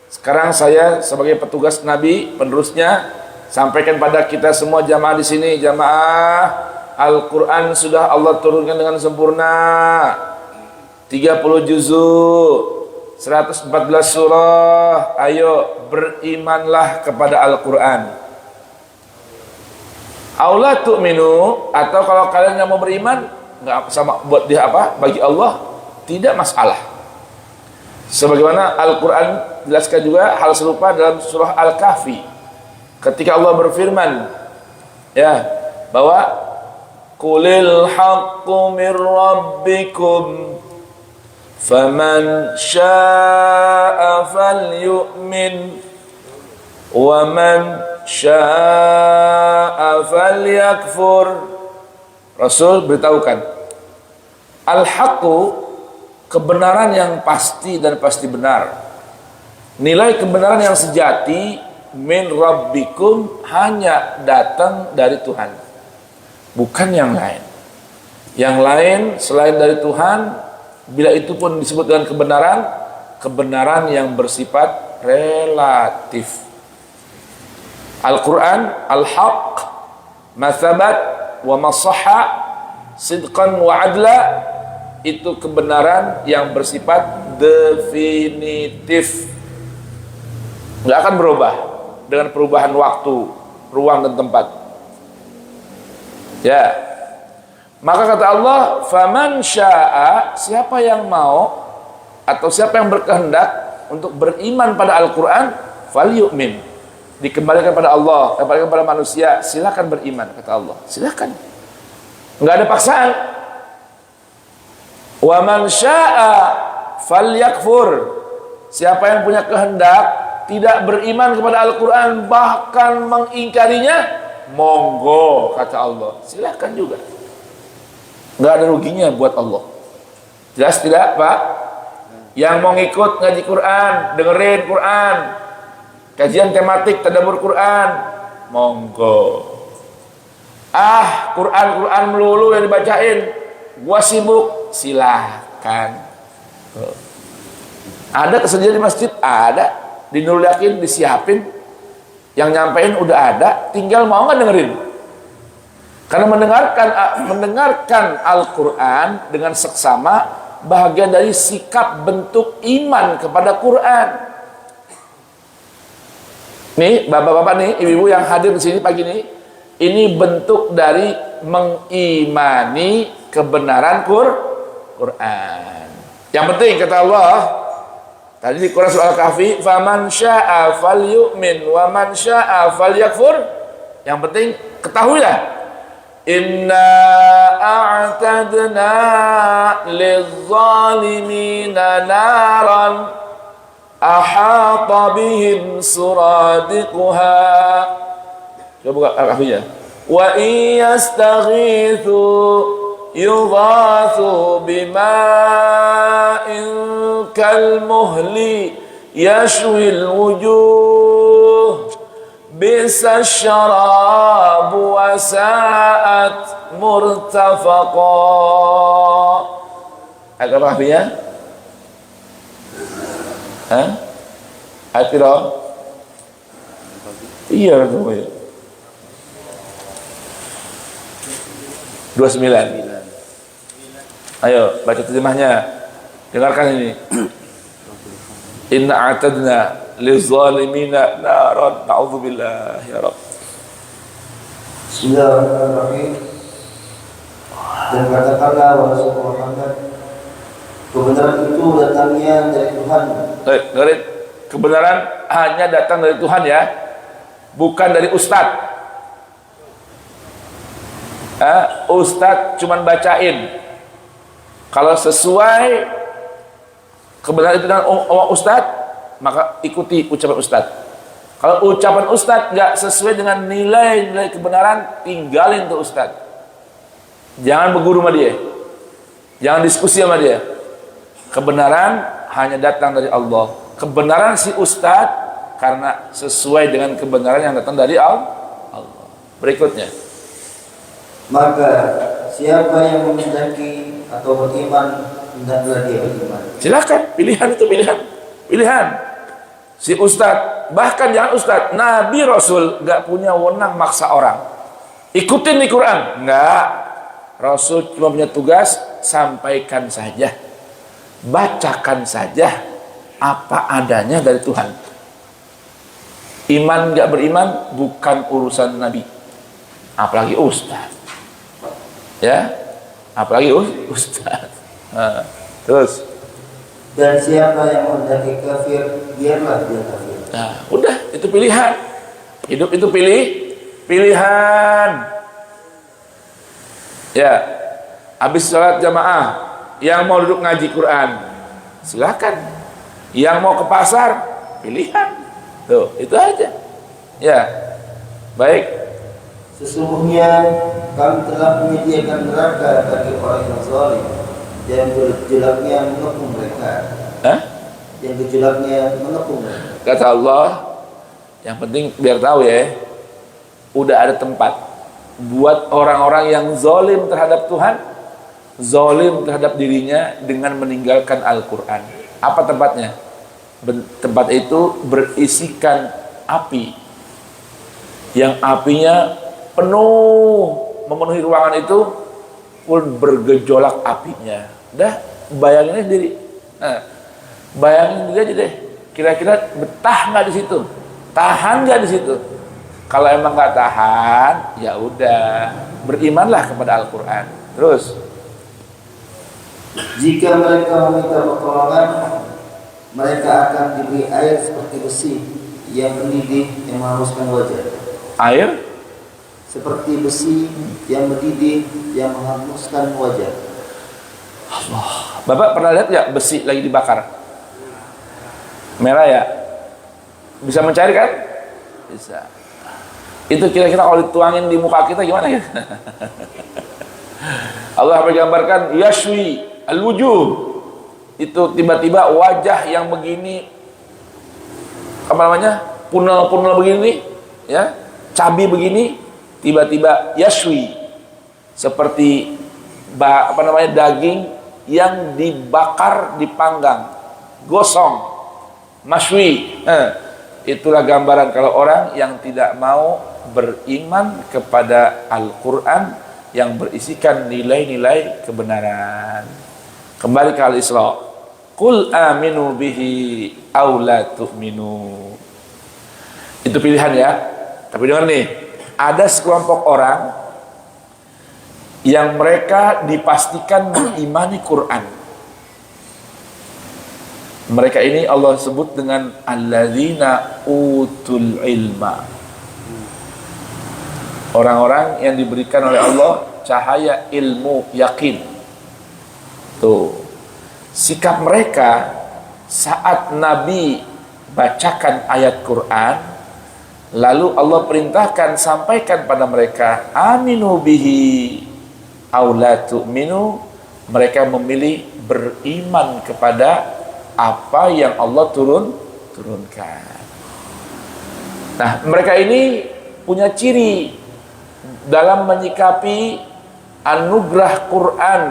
Speaker 1: Sekarang saya sebagai petugas Nabi, penerusnya, sampaikan pada kita semua jamaah di sini, jamaah, Al-Quran sudah Allah turunkan dengan sempurna. 30 juzuk, 114 surah. Ayo berimanlah kepada Al-Quran. Aula tu'minu, atau kalau kalian nggak mau beriman, nggak sama buat dia apa? Bagi Allah tidak masalah. Sebagaimana Al-Quran jelaskan juga hal serupa dalam surah Al-Kahfi, ketika Allah berfirman ya bahwa qulil haqqu mir rabbikum faman syaa'a falyu'min wa man syaa'a falyakfur. Rasul beritahukan al-haqqu, kebenaran yang pasti dan pasti benar, nilai kebenaran yang sejati, min rabbikum, hanya datang dari Tuhan, bukan yang lain. Yang lain selain dari Tuhan, bila itu pun disebut dengan kebenaran, kebenaran yang bersifat relatif. Al-Quran al-haq, mathabat wa masaha, sidqan wa adla, itu kebenaran yang bersifat definitif, nggak akan berubah dengan perubahan waktu, ruang dan tempat. Ya. Maka kata Allah, faman syaa, siapa yang mau atau siapa yang berkehendak untuk beriman pada Al-Qur'an, falyu'min. Dikembalikan pada Allah, kembalikan pada manusia, silakan beriman kata Allah. Silakan. Enggak ada paksaan. Wa man syaa falyakfur. Siapa yang punya kehendak tidak beriman kepada Al-Qur'an bahkan mengingkarinya, monggo kata Allah. Silakan juga. Nggak ada ruginya buat Allah. Jelas tidak, Pak? Yang mau ngikut ngaji Quran, dengerin Quran, kajian tematik tadabbur Quran, monggo. Quran melulu yang dibacain, gua sibuk, silakan. Ada kesediaan di masjid, ada. Di Nurul Yakin disiapin, yang nyampein udah ada, tinggal mau nggak dengerin. Karena mendengarkan Al-Quran dengan seksama bahagian dari sikap bentuk iman kepada Quran. Nih, bapak-bapak nih, ibu-ibu yang hadir di sini pagi ini bentuk dari mengimani kebenaran Quran. Yang penting kata Allah, tadi di Quran surah Al-Kahfi, faman syaa falyu'min wa man syaa falyakfur. Yang penting ketahuilah, inna a'tadna lizzalimina naran ahata bihim suradiquha. Coba buka Al-Kahfinya. Wa iyastaghithu yughathu bima'in kalmuhli yashwil wujuh bisa syarabu wa sa'at murtafaqa. Agak rapi ya? Hah? Atira? Iya semua ya. 29. Ayo baca terjemahnya. Dengarkan ini. Inna a'tadna lizalimina naran, na'udzubillah ya Rabb.
Speaker 2: Bismillahirrahmanirrahim. Dan katakanlah wahai Muhammad, kebenaran itu datangnya dari Tuhan.
Speaker 1: Dengarin, kebenaran hanya datang dari Tuhan ya, bukan dari ustadz. Ustadz cuman bacain. Kalau sesuai kebenaran itu dengan omong ustadz, maka ikuti ucapan ustadz. Kalau ucapan ustadz nggak sesuai dengan nilai-nilai kebenaran, tinggalin tuh ustadz. Jangan berguru sama dia, jangan diskusi sama dia. Kebenaran hanya datang dari Allah. Kebenaran si ustadz karena sesuai dengan kebenaran yang datang dari Allah. Berikutnya,
Speaker 2: maka siapa yang menghendaki atau beriman, hendaklah dia beriman.
Speaker 1: silakan, pilihan itu pilihan. Si ustadz, bahkan jangan ustadz, Nabi Rasul gak punya wewenang maksa orang ikutin di Quran, enggak. Rasul cuma punya tugas, sampaikan saja, bacakan saja apa adanya dari Tuhan. Iman gak beriman bukan urusan Nabi, apalagi ustadz ya, apalagi ustadz. Terus,
Speaker 2: dan siapa yang menghendaki kafir, biarlah dia kafir.
Speaker 1: nah, udah, itu pilihan. Hidup itu pilihan. Ya, habis sholat jamaah, yang mau duduk ngaji Quran, silakan. Yang mau ke pasar, pilihan. Tuh, itu aja. Ya, baik.
Speaker 2: Sesungguhnya kami telah menyediakan neraka bagi orang yang zalim, dan gejolaknya mengepung mereka. Yang gejolaknya mengepung mereka.
Speaker 1: Kata Allah, yang penting biar tahu ya, udah ada tempat buat orang-orang yang zalim terhadap Tuhan, zalim terhadap dirinya dengan meninggalkan Al-Quran. Apa tempatnya? Tempat itu berisikan api, yang apinya penuh, memenuhi ruangan itu pun bergejolak apinya. Dah, bayangin aja sendiri. Bayangin diri aja deh. Kira-kira betah nggak di situ? Tahan nggak di situ? Kalau emang nggak tahan, ya udah, berimanlah kepada Al-Quran. Terus,
Speaker 2: jika mereka meminta pertolongan, mereka akan diberi air seperti besi yang mendidih yang menghanguskan wajah.
Speaker 1: air
Speaker 2: Seperti besi yang mendidih yang menghanguskan wajah.
Speaker 1: Bapak pernah lihat ya besi lagi dibakar? Merah ya? Bisa mencair kan? Bisa. Itu kira-kira kalau dituangin di muka kita gimana ya? Allah menggambarkan yashwi al-wujuh. Itu tiba-tiba wajah yang begini, apa namanya, punal-punal begini, ya, cabi begini, tiba-tiba yashwi, seperti apa namanya, daging yang dibakar, dipanggang, gosong, mashwi. Itulah gambaran kalau orang yang tidak mau beriman kepada Al-Quran yang berisikan nilai-nilai kebenaran. Kembali ke Al-Isra. Qul aminu bihi aw la tu'minu. Itu pilihan ya. Tapi dengar nih, ada sekelompok orang yang mereka dipastikan mengimani Quran. Mereka ini Allah sebut dengan alladzina utul ilma. Orang-orang yang diberikan oleh Allah cahaya ilmu yakin. Tuh, sikap mereka saat Nabi bacakan ayat Quran, lalu Allah perintahkan sampaikan pada mereka aminu bihi aw la tu'minu, mereka memilih beriman kepada apa yang Allah turunkan. Nah, mereka ini punya ciri dalam menyikapi anugerah Quran,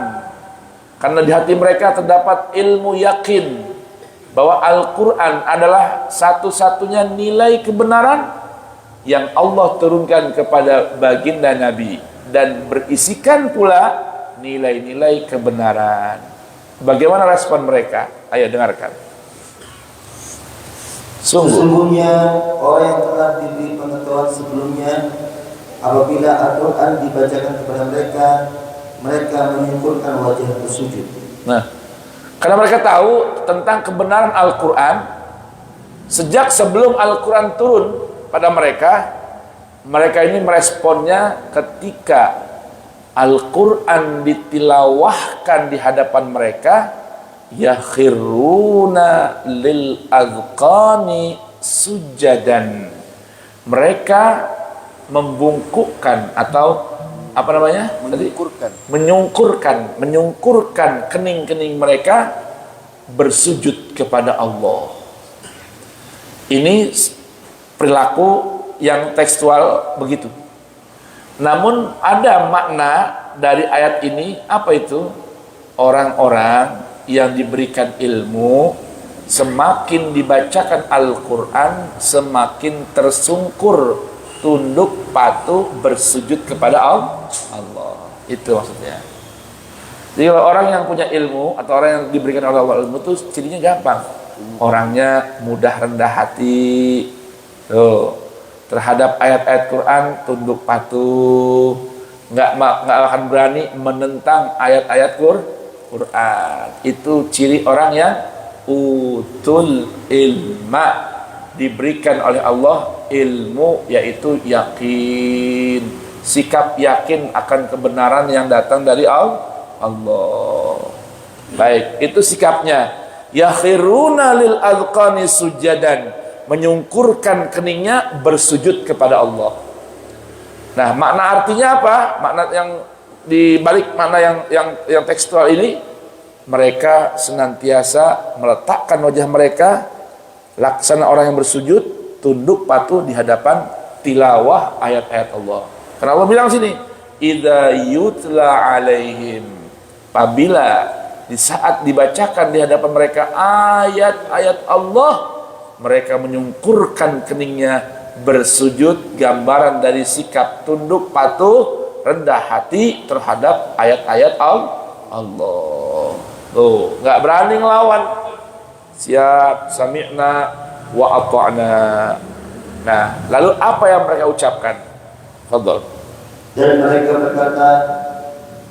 Speaker 1: karena di hati mereka terdapat ilmu yakin bahwa Al-Quran adalah satu-satunya nilai kebenaran yang Allah turunkan kepada baginda Nabi, dan berisikan pula nilai-nilai kebenaran. Bagaimana respon mereka? Ayo dengarkan.
Speaker 2: Sesungguhnya orang yang telah diberi pengetahuan sebelumnya, apabila Al-Quran dibacakan kepada mereka, mereka menyempurkan wajah bersujud. Nah,
Speaker 1: karena mereka tahu tentang kebenaran Al-Quran, sejak sebelum Al-Quran turun pada mereka, mereka ini meresponnya ketika Al-Quran ditilawahkan di hadapan mereka, yakhiruna lil azqani sujadan. Mereka membungkukkan atau apa namanya? Menyungkurkan kening-kening mereka bersujud kepada Allah. Ini perilaku yang tekstual begitu. Namun ada makna dari ayat ini, apa itu? Orang-orang yang diberikan ilmu, semakin dibacakan Al-Quran, semakin tersungkur, tunduk, patuh, bersujud kepada Allah. Itu maksudnya. Jadi kalau orang yang punya ilmu atau orang yang diberikan oleh Allah ilmu itu cirinya gampang. Orangnya mudah rendah hati. Tuh, terhadap ayat-ayat Quran tunduk patuh, nggak akan berani menentang ayat-ayat Quran. Itu ciri orang yang utul ilma, diberikan oleh Allah ilmu, yaitu yakin, sikap yakin akan kebenaran yang datang dari Allah. Baik, itu sikapnya. Yakhiruna lil azqani sujadan, menyungkurkan keningnya bersujud kepada Allah. Nah, makna artinya apa? Makna yang di balik makna yang tekstual ini, mereka senantiasa meletakkan wajah mereka laksana orang yang bersujud, tunduk patuh di hadapan tilawah ayat-ayat Allah. Karena Allah bilang sini, idza yutla alaihim, apabila di saat dibacakan di hadapan mereka ayat-ayat Allah, mereka menyungkurkan keningnya bersujud, gambaran dari sikap tunduk patuh, rendah hati terhadap ayat-ayat Allah. Tuh, nggak berani ngelawan. Siap, sami'na wa ata'na. Nah, lalu apa yang mereka ucapkan? Fadhol.
Speaker 2: Dan mereka berkata,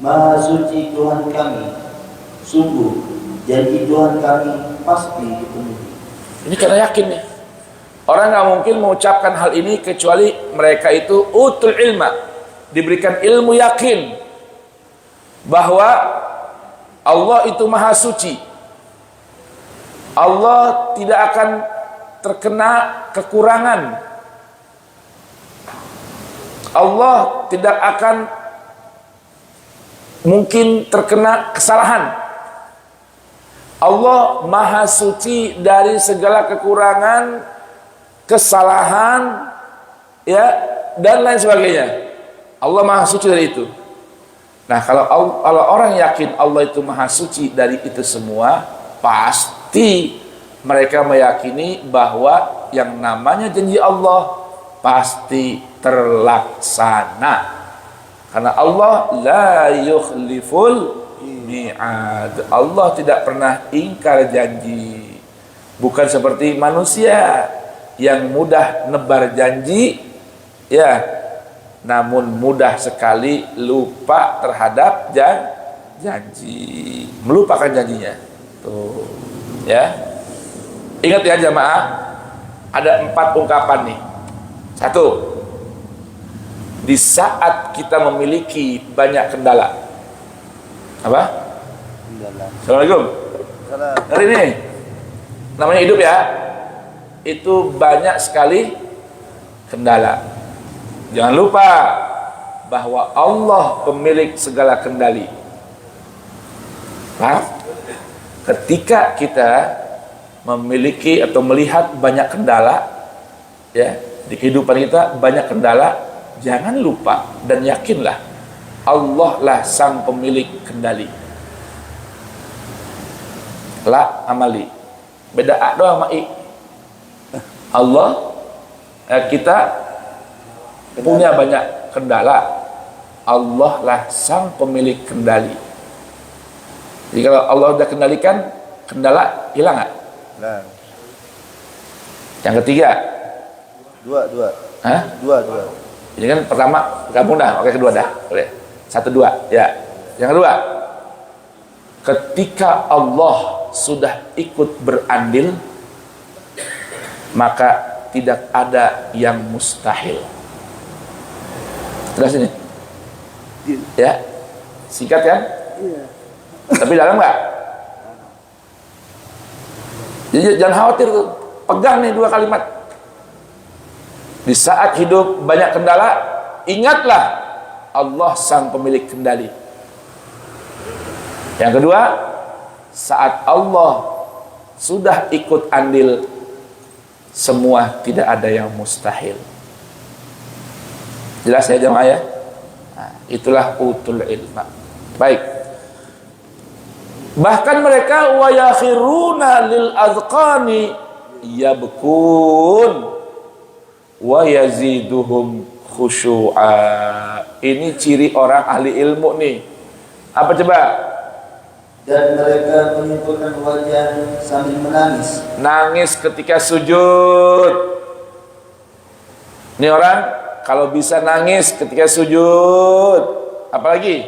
Speaker 2: Maha suci Tuhan kami, sungguh janji Tuhan kami pasti dipenuhi.
Speaker 1: Ini karena yakin nih. Orang nggak mungkin mengucapkan hal ini kecuali mereka itu utul ilma, diberikan ilmu yakin bahwa Allah itu maha suci. Allah tidak akan terkena kekurangan. Allah tidak akan mungkin terkena kesalahan. Allah maha suci dari segala kekurangan, kesalahan, ya, dan lain sebagainya. Allah maha suci dari itu. Nah, kalau orang yakin Allah itu maha suci dari itu semua, pasti mereka meyakini bahwa yang namanya janji Allah pasti terlaksana. Karena Allah la yukhliful mi'ad. Allah tidak pernah ingkar janji. Bukan seperti manusia yang mudah nebar janji, ya, namun mudah sekali lupa terhadap janji, melupakan janjinya. Tuh, ya. Ingat ya jamaah, ada 4 ungkapan nih. 1, di saat kita memiliki banyak kendala. Apa?
Speaker 2: Kendala.
Speaker 1: Assalamualaikum. Hari ini namanya hidup ya. Itu banyak sekali kendala. Jangan lupa bahwa Allah pemilik segala kendali. Paham? Ketika kita memiliki atau melihat banyak kendala, ya, di kehidupan kita banyak kendala, jangan lupa dan yakinlah Allah lah sang pemilik kendali. La amali. Beda A doang sama I. Allah, kita punya banyak kendala. Allah lah sang pemilik kendali. Jadi kalau Allah sudah kendalikan, kendala hilang nggak?
Speaker 3: Nah.
Speaker 1: Yang ketiga,
Speaker 3: Dua.
Speaker 1: hah?
Speaker 3: Dua.
Speaker 1: Ini kan pertama gabung dah, oke, kedua dah, boleh. 1, 2, ya. Yang kedua, ketika Allah sudah ikut berandil, maka tidak ada yang mustahil. Jelas ini? Ya, singkat kan?
Speaker 3: Iya.
Speaker 1: Tapi dalam nggak? Jadi jangan khawatir tuh, pegang nih 2 kalimat. Di saat hidup banyak kendala, ingatlah Allah sang pemilik kendali. Yang kedua, saat Allah sudah ikut andil, semua tidak ada yang mustahil. Jelas ya jemaah ya? Nah, itulah utul ilma. Baik. Bahkan mereka wa yakhiruna lil azqani yabkun wa yaziduhum khusyu'a. Ini ciri orang ahli ilmu nih. Apa coba?
Speaker 2: Dan mereka menyimpulkan wajah sambil menangis.
Speaker 1: Nangis ketika sujud. Ini orang kalau bisa nangis ketika sujud. Apalagi?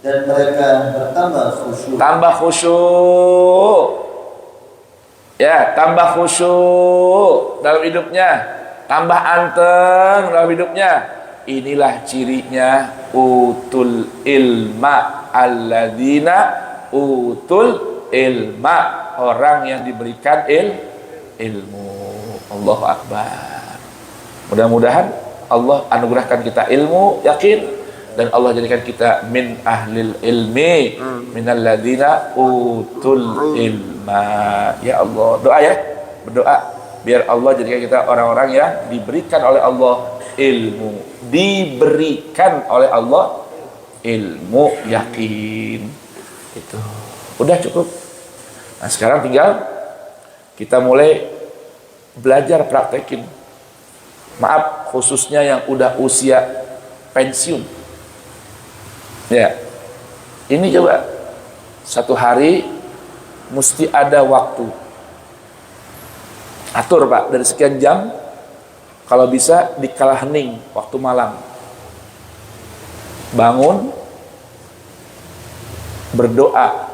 Speaker 2: Dan mereka bertambah khusyuk.
Speaker 1: Tambah khusyuk. Ya, tambah khusyuk dalam hidupnya. Tambah anteng dalam hidupnya. Inilah cirinya utul ilma, alladzina utul ilma, orang yang diberikan ilmu. Allahu akbar. Mudah-mudahan Allah anugerahkan kita ilmu yakin, dan Allah jadikan kita min ahlil ilmi, minal ladzina utul ilma. Ya Allah, doa ya, berdoa biar Allah jadikan kita orang-orang yang diberikan oleh Allah ilmu, diberikan oleh Allah ilmu yakin. Itu udah cukup. Nah, sekarang tinggal kita mulai belajar praktekin. Maaf, khususnya yang udah usia pensiun. Ya, ini coba satu hari mesti ada waktu. Atur Pak, dari sekian jam Kalau bisa di kala hening waktu malam. Bangun, berdoa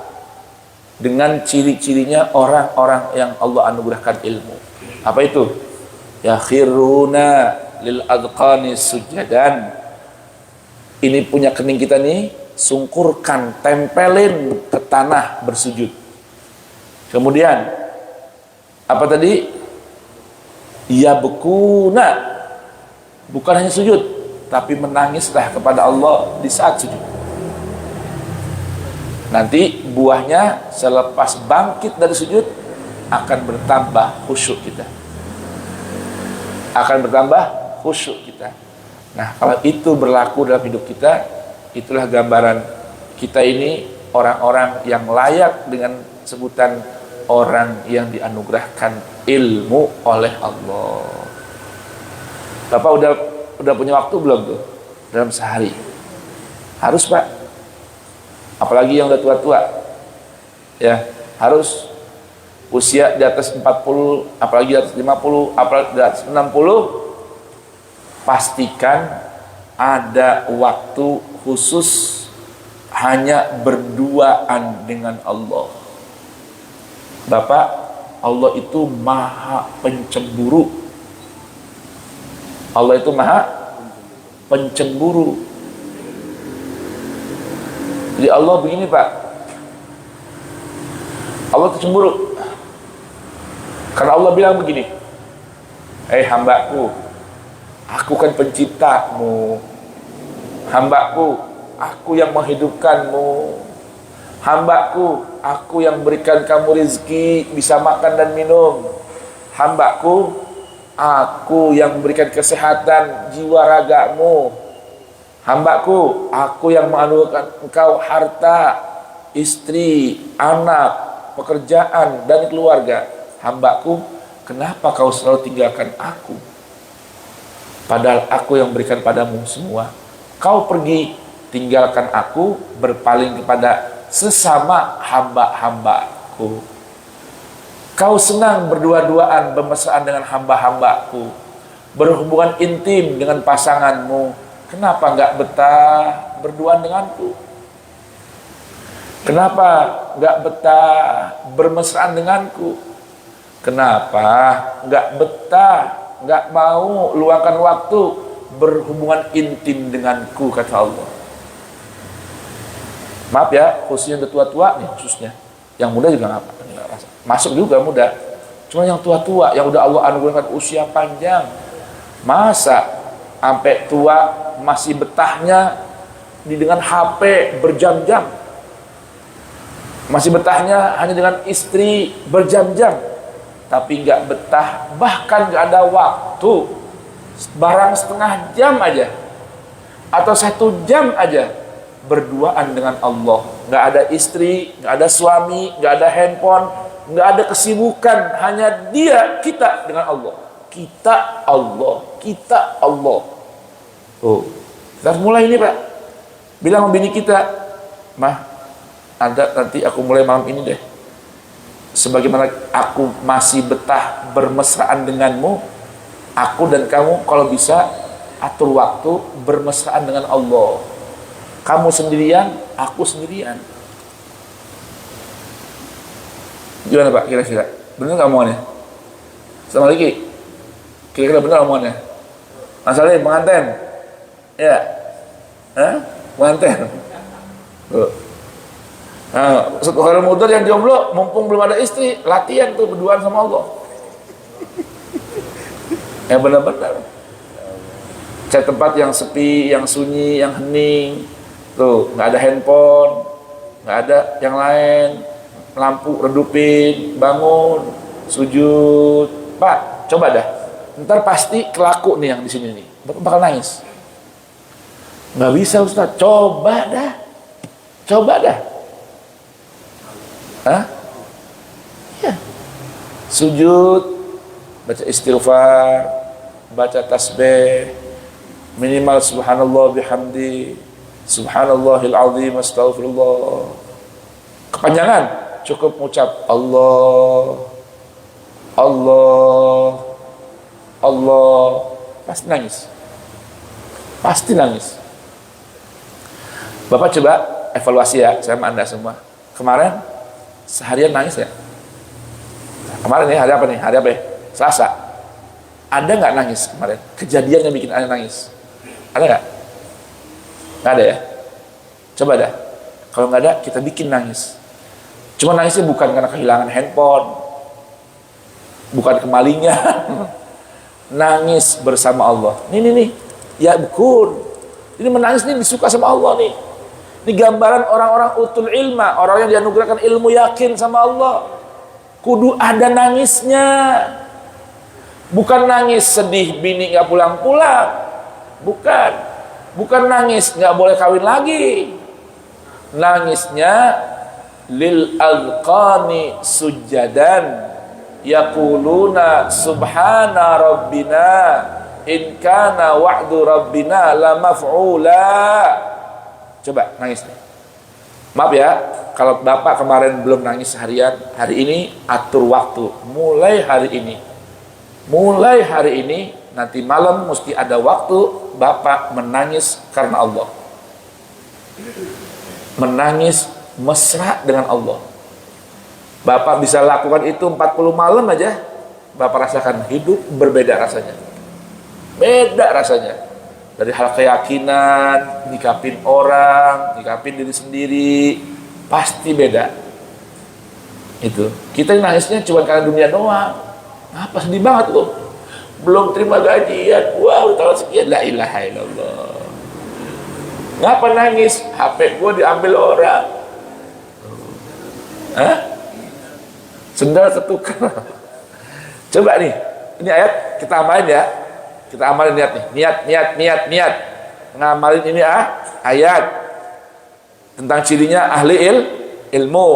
Speaker 1: dengan ciri-cirinya orang-orang yang Allah anugerahkan ilmu. Apa itu? Yakhiruna lil adqani sujadan. Ini punya kening kita nih, sungkurkan, tempelin ke tanah bersujud. Kemudian apa tadi? Yabkuna, bukan hanya sujud, tapi menangislah kepada Allah di saat sujud. Nanti buahnya selepas bangkit dari sujud akan bertambah khusyuk kita. Akan bertambah khusyuk kita. Nah, kalau itu berlaku dalam hidup kita, itulah gambaran kita ini orang-orang yang layak dengan sebutan orang yang dianugerahkan ilmu oleh Allah. Bapak udah punya waktu belum tuh dalam sehari? Harus, Pak. Apalagi yang udah tua-tua. Ya, harus usia di atas 40, apalagi di atas 50, apalagi di atas 60. Pastikan ada waktu khusus hanya berduaan dengan Allah. Bapak, Allah itu maha pencemburu. Allah itu maha pencemburu. Jadi Allah begini, Pak. Allah itu cemburu. Karena Allah bilang begini, hambaku, aku kan penciptamu. Hambaku, aku yang menghidupkanmu. Hambaku, aku yang berikan kamu rezeki, bisa makan dan minum. Hambaku, aku yang memberikan kesehatan jiwa ragamu. Hambaku, aku yang menganugerahkan engkau harta, istri, anak, pekerjaan, dan keluarga. Hambaku, kenapa kau selalu tinggalkan aku? Padahal aku yang berikan padamu semua. Kau pergi, tinggalkan aku, berpaling kepada sesama hamba-hambaku. Kau senang berdua-duaan, bermesraan dengan hamba-hambaku, berhubungan intim dengan pasanganmu. Kenapa enggak betah berduaan denganku? Kenapa enggak betah bermesraan denganku? Kenapa enggak betah, enggak mau luangkan waktu berhubungan intim denganku, kata Allah. Maaf ya, khususnya yang tua-tua nih khususnya. Yang muda juga nggak rasa. Masuk juga muda. Cuma yang tua-tua, yang udah Allah anugerahkan usia panjang. Masa sampai tua masih betahnya dengan HP berjam-jam. Masih betahnya hanya dengan istri berjam-jam. Tapi nggak betah, bahkan nggak ada waktu. Barang setengah jam aja. Atau 1 jam aja berduaan dengan Allah. Nggak ada istri, nggak ada suami, nggak ada handphone, nggak ada kesibukan, hanya dia, kita dengan Allah. Kita Allah, kita Allah. Oh, kita harus mulai ini, Pak. Bilang sama bini kita, Mah, ada nanti aku mulai malam ini deh. Sebagaimana aku masih betah bermesraan denganmu, aku dan kamu kalau bisa atur waktu bermesraan dengan Allah. Kamu sendirian, aku sendirian. Gimana, Pak, kira-kira? Benar nggak omongannya? Sama lagi, kira-kira benar omongannya? Masalahnya pengantin, ya, pengantin. Nah, setelah muda yang jomblo, mumpung belum ada istri, latihan tuh berduaan sama Allah. Yang benar-benar. Cari tempat yang sepi, yang sunyi, yang hening. Tuh, nggak ada handphone, nggak ada yang lain, lampu redupin, bangun, sujud. Pak, coba dah. Ntar pasti kelaku nih yang di sini nih, bakal nangis. Nggak bisa, Ustaz. Coba dah, coba dah. Ya. Sujud, baca istighfar, baca tasbih, minimal subhanallah bihamdi. Subhanallahil azim, astaghfirullah. Kepanjangan cukup mengucap Allah, Allah, Allah, pasti nangis. Pasti nangis. Bapak coba evaluasi ya, saya sama Anda semua. Kemarin seharian nangis ya? Kemarin nih hari apa nih? Hari apa ya? Selasa. Ada nggak nangis kemarin? Kejadian yang bikin Anda nangis? Ada nggak? Nggak ada ya? Coba dah. Kalau nggak ada, kita bikin nangis. Cuma nangisnya bukan karena kehilangan handphone, bukan kemalingan. Nangis bersama Allah. Nih. Ya bukur. Ini menangis nih disuka sama Allah nih. Ini gambaran orang-orang utul ilma, orang yang dianugerahkan ilmu yakin sama Allah. Kudu ada nangisnya. Bukan nangis sedih bini nggak pulang-pulang. Bukan nangis nggak boleh kawin lagi. Nangisnya lil alqani sujadan yaquluna subhana rabbina in kana wa'du rabbina la maf'ula. Coba nangis nih. Maaf ya, kalau Bapak kemarin belum nangis seharian, hari ini atur waktu. Mulai hari ini nanti malam mesti ada waktu Bapak menangis karena Allah. Menangis mesra dengan Allah. Bapak bisa lakukan itu 40 malam aja, Bapak rasakan hidup berbeda rasanya. Beda rasanya. Dari hal keyakinan, nyikapin orang, nyikapin diri sendiri, pasti beda. Itu. Kita nangisnya cuma karena dunia doang. Apa sedih banget loh. Belum terima gajian. Wow, tahun sekian. La ilaha illallah. Ngapa nangis? HP gua diambil orang. Hah? Sendal ketukar. Coba nih. Ini ayat kita amalin ya. Kita amalin niat. Ngamalin ini ayat tentang cirinya ahli ilmu.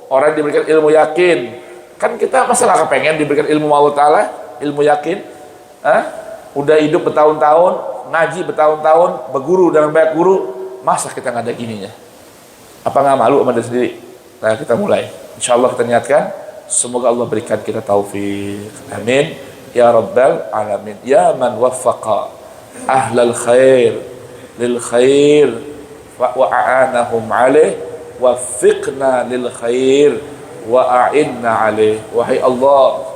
Speaker 1: Orang diberikan ilmu yakin. Kan kita masalah kepengen diberikan ilmu Allah Ta'ala, ilmu yakin. Udah hidup bertahun-tahun, ngaji bertahun-tahun, berguru dengan banyak guru, masa kita nggak ada gininya? Apa nggak malu sama diri sendiri? Nah, kita mulai. Insya Allah kita niatkan. Semoga Allah berikan kita taufik. Amin. Ya Rabbal Alamin. Ya man waffaqa ahlal khair lil khair wa a'anahum alaih waffiqna lil khair wa a'inna alaih. Wahai Allah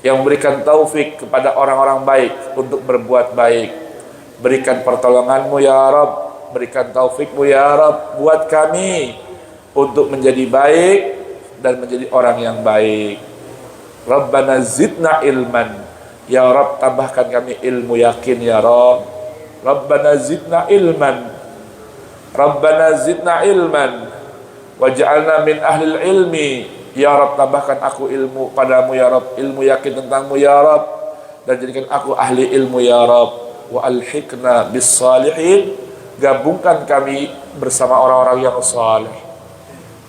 Speaker 1: yang memberikan taufik kepada orang-orang baik untuk berbuat baik, berikan pertolonganmu ya Rabb, berikan taufikmu ya Rabb buat kami untuk menjadi baik dan menjadi orang yang baik. Rabbana zidna ilman, ya Rabb tambahkan kami ilmu yakin ya Rabb. Rabbana zidna ilman, Rabbana zidna ilman waj'alna min ahlil ilmi, ya Rabb tambahkan aku ilmu padamu ya Rabb, ilmu yakin tentangmu ya Rabb, dan jadikan aku ahli ilmu ya Rabb. Wa alhiqna bis salihin, gabungkan kami bersama orang-orang yang saleh.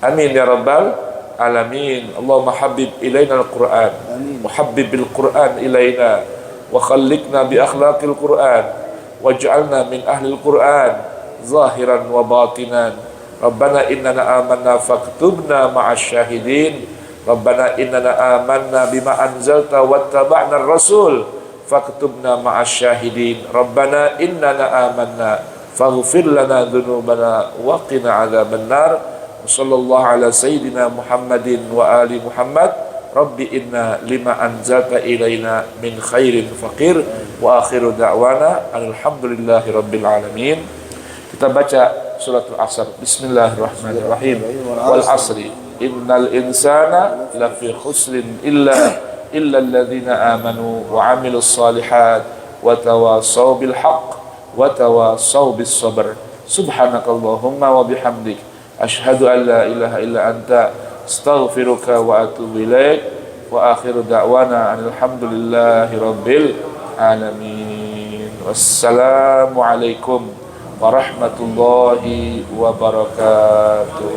Speaker 1: Amin ya Rabbal Alamin. Allahumma habib ilaina al-Quran wa habib bil-Quran ilaina wa khalliqna bi akhlaqil Quran waj'alna min ahli al-Quran zahiran wa batinan. Rabbana innana amanna faktubna ma'asy syahidin. Rabbana innana amanna bima anzalta wattaba'na ar-rasul faktubna ma'asy syahidin. Rabbana innana amanna faghfir lana dhunubana wa qina 'adzaban nar. Sallallahu ala sayyidina Muhammadin wa ali Muhammad. Rabbi inna lima anzalta ilaina min khairin faqir. Wa akhiru da'wana alhamdulillahi rabbil alamin. Kita baca suratul Asr. Bismillahirrahmanirrahim. Wal asri innal insana lafi khusrin illa alladhina amanu wa amilus salihat wa tawasaw bil haqq wa tawasaw bis sabr. Subhanakallahumma wa bihamdik asyhadu an la ilaha illa anta astaghfiruka wa atubu ilaik. Wa akhiru da'wana alhamdulillahi rabbil alamin. Wassalamu alaikum warahmatullahi wabarakatuh.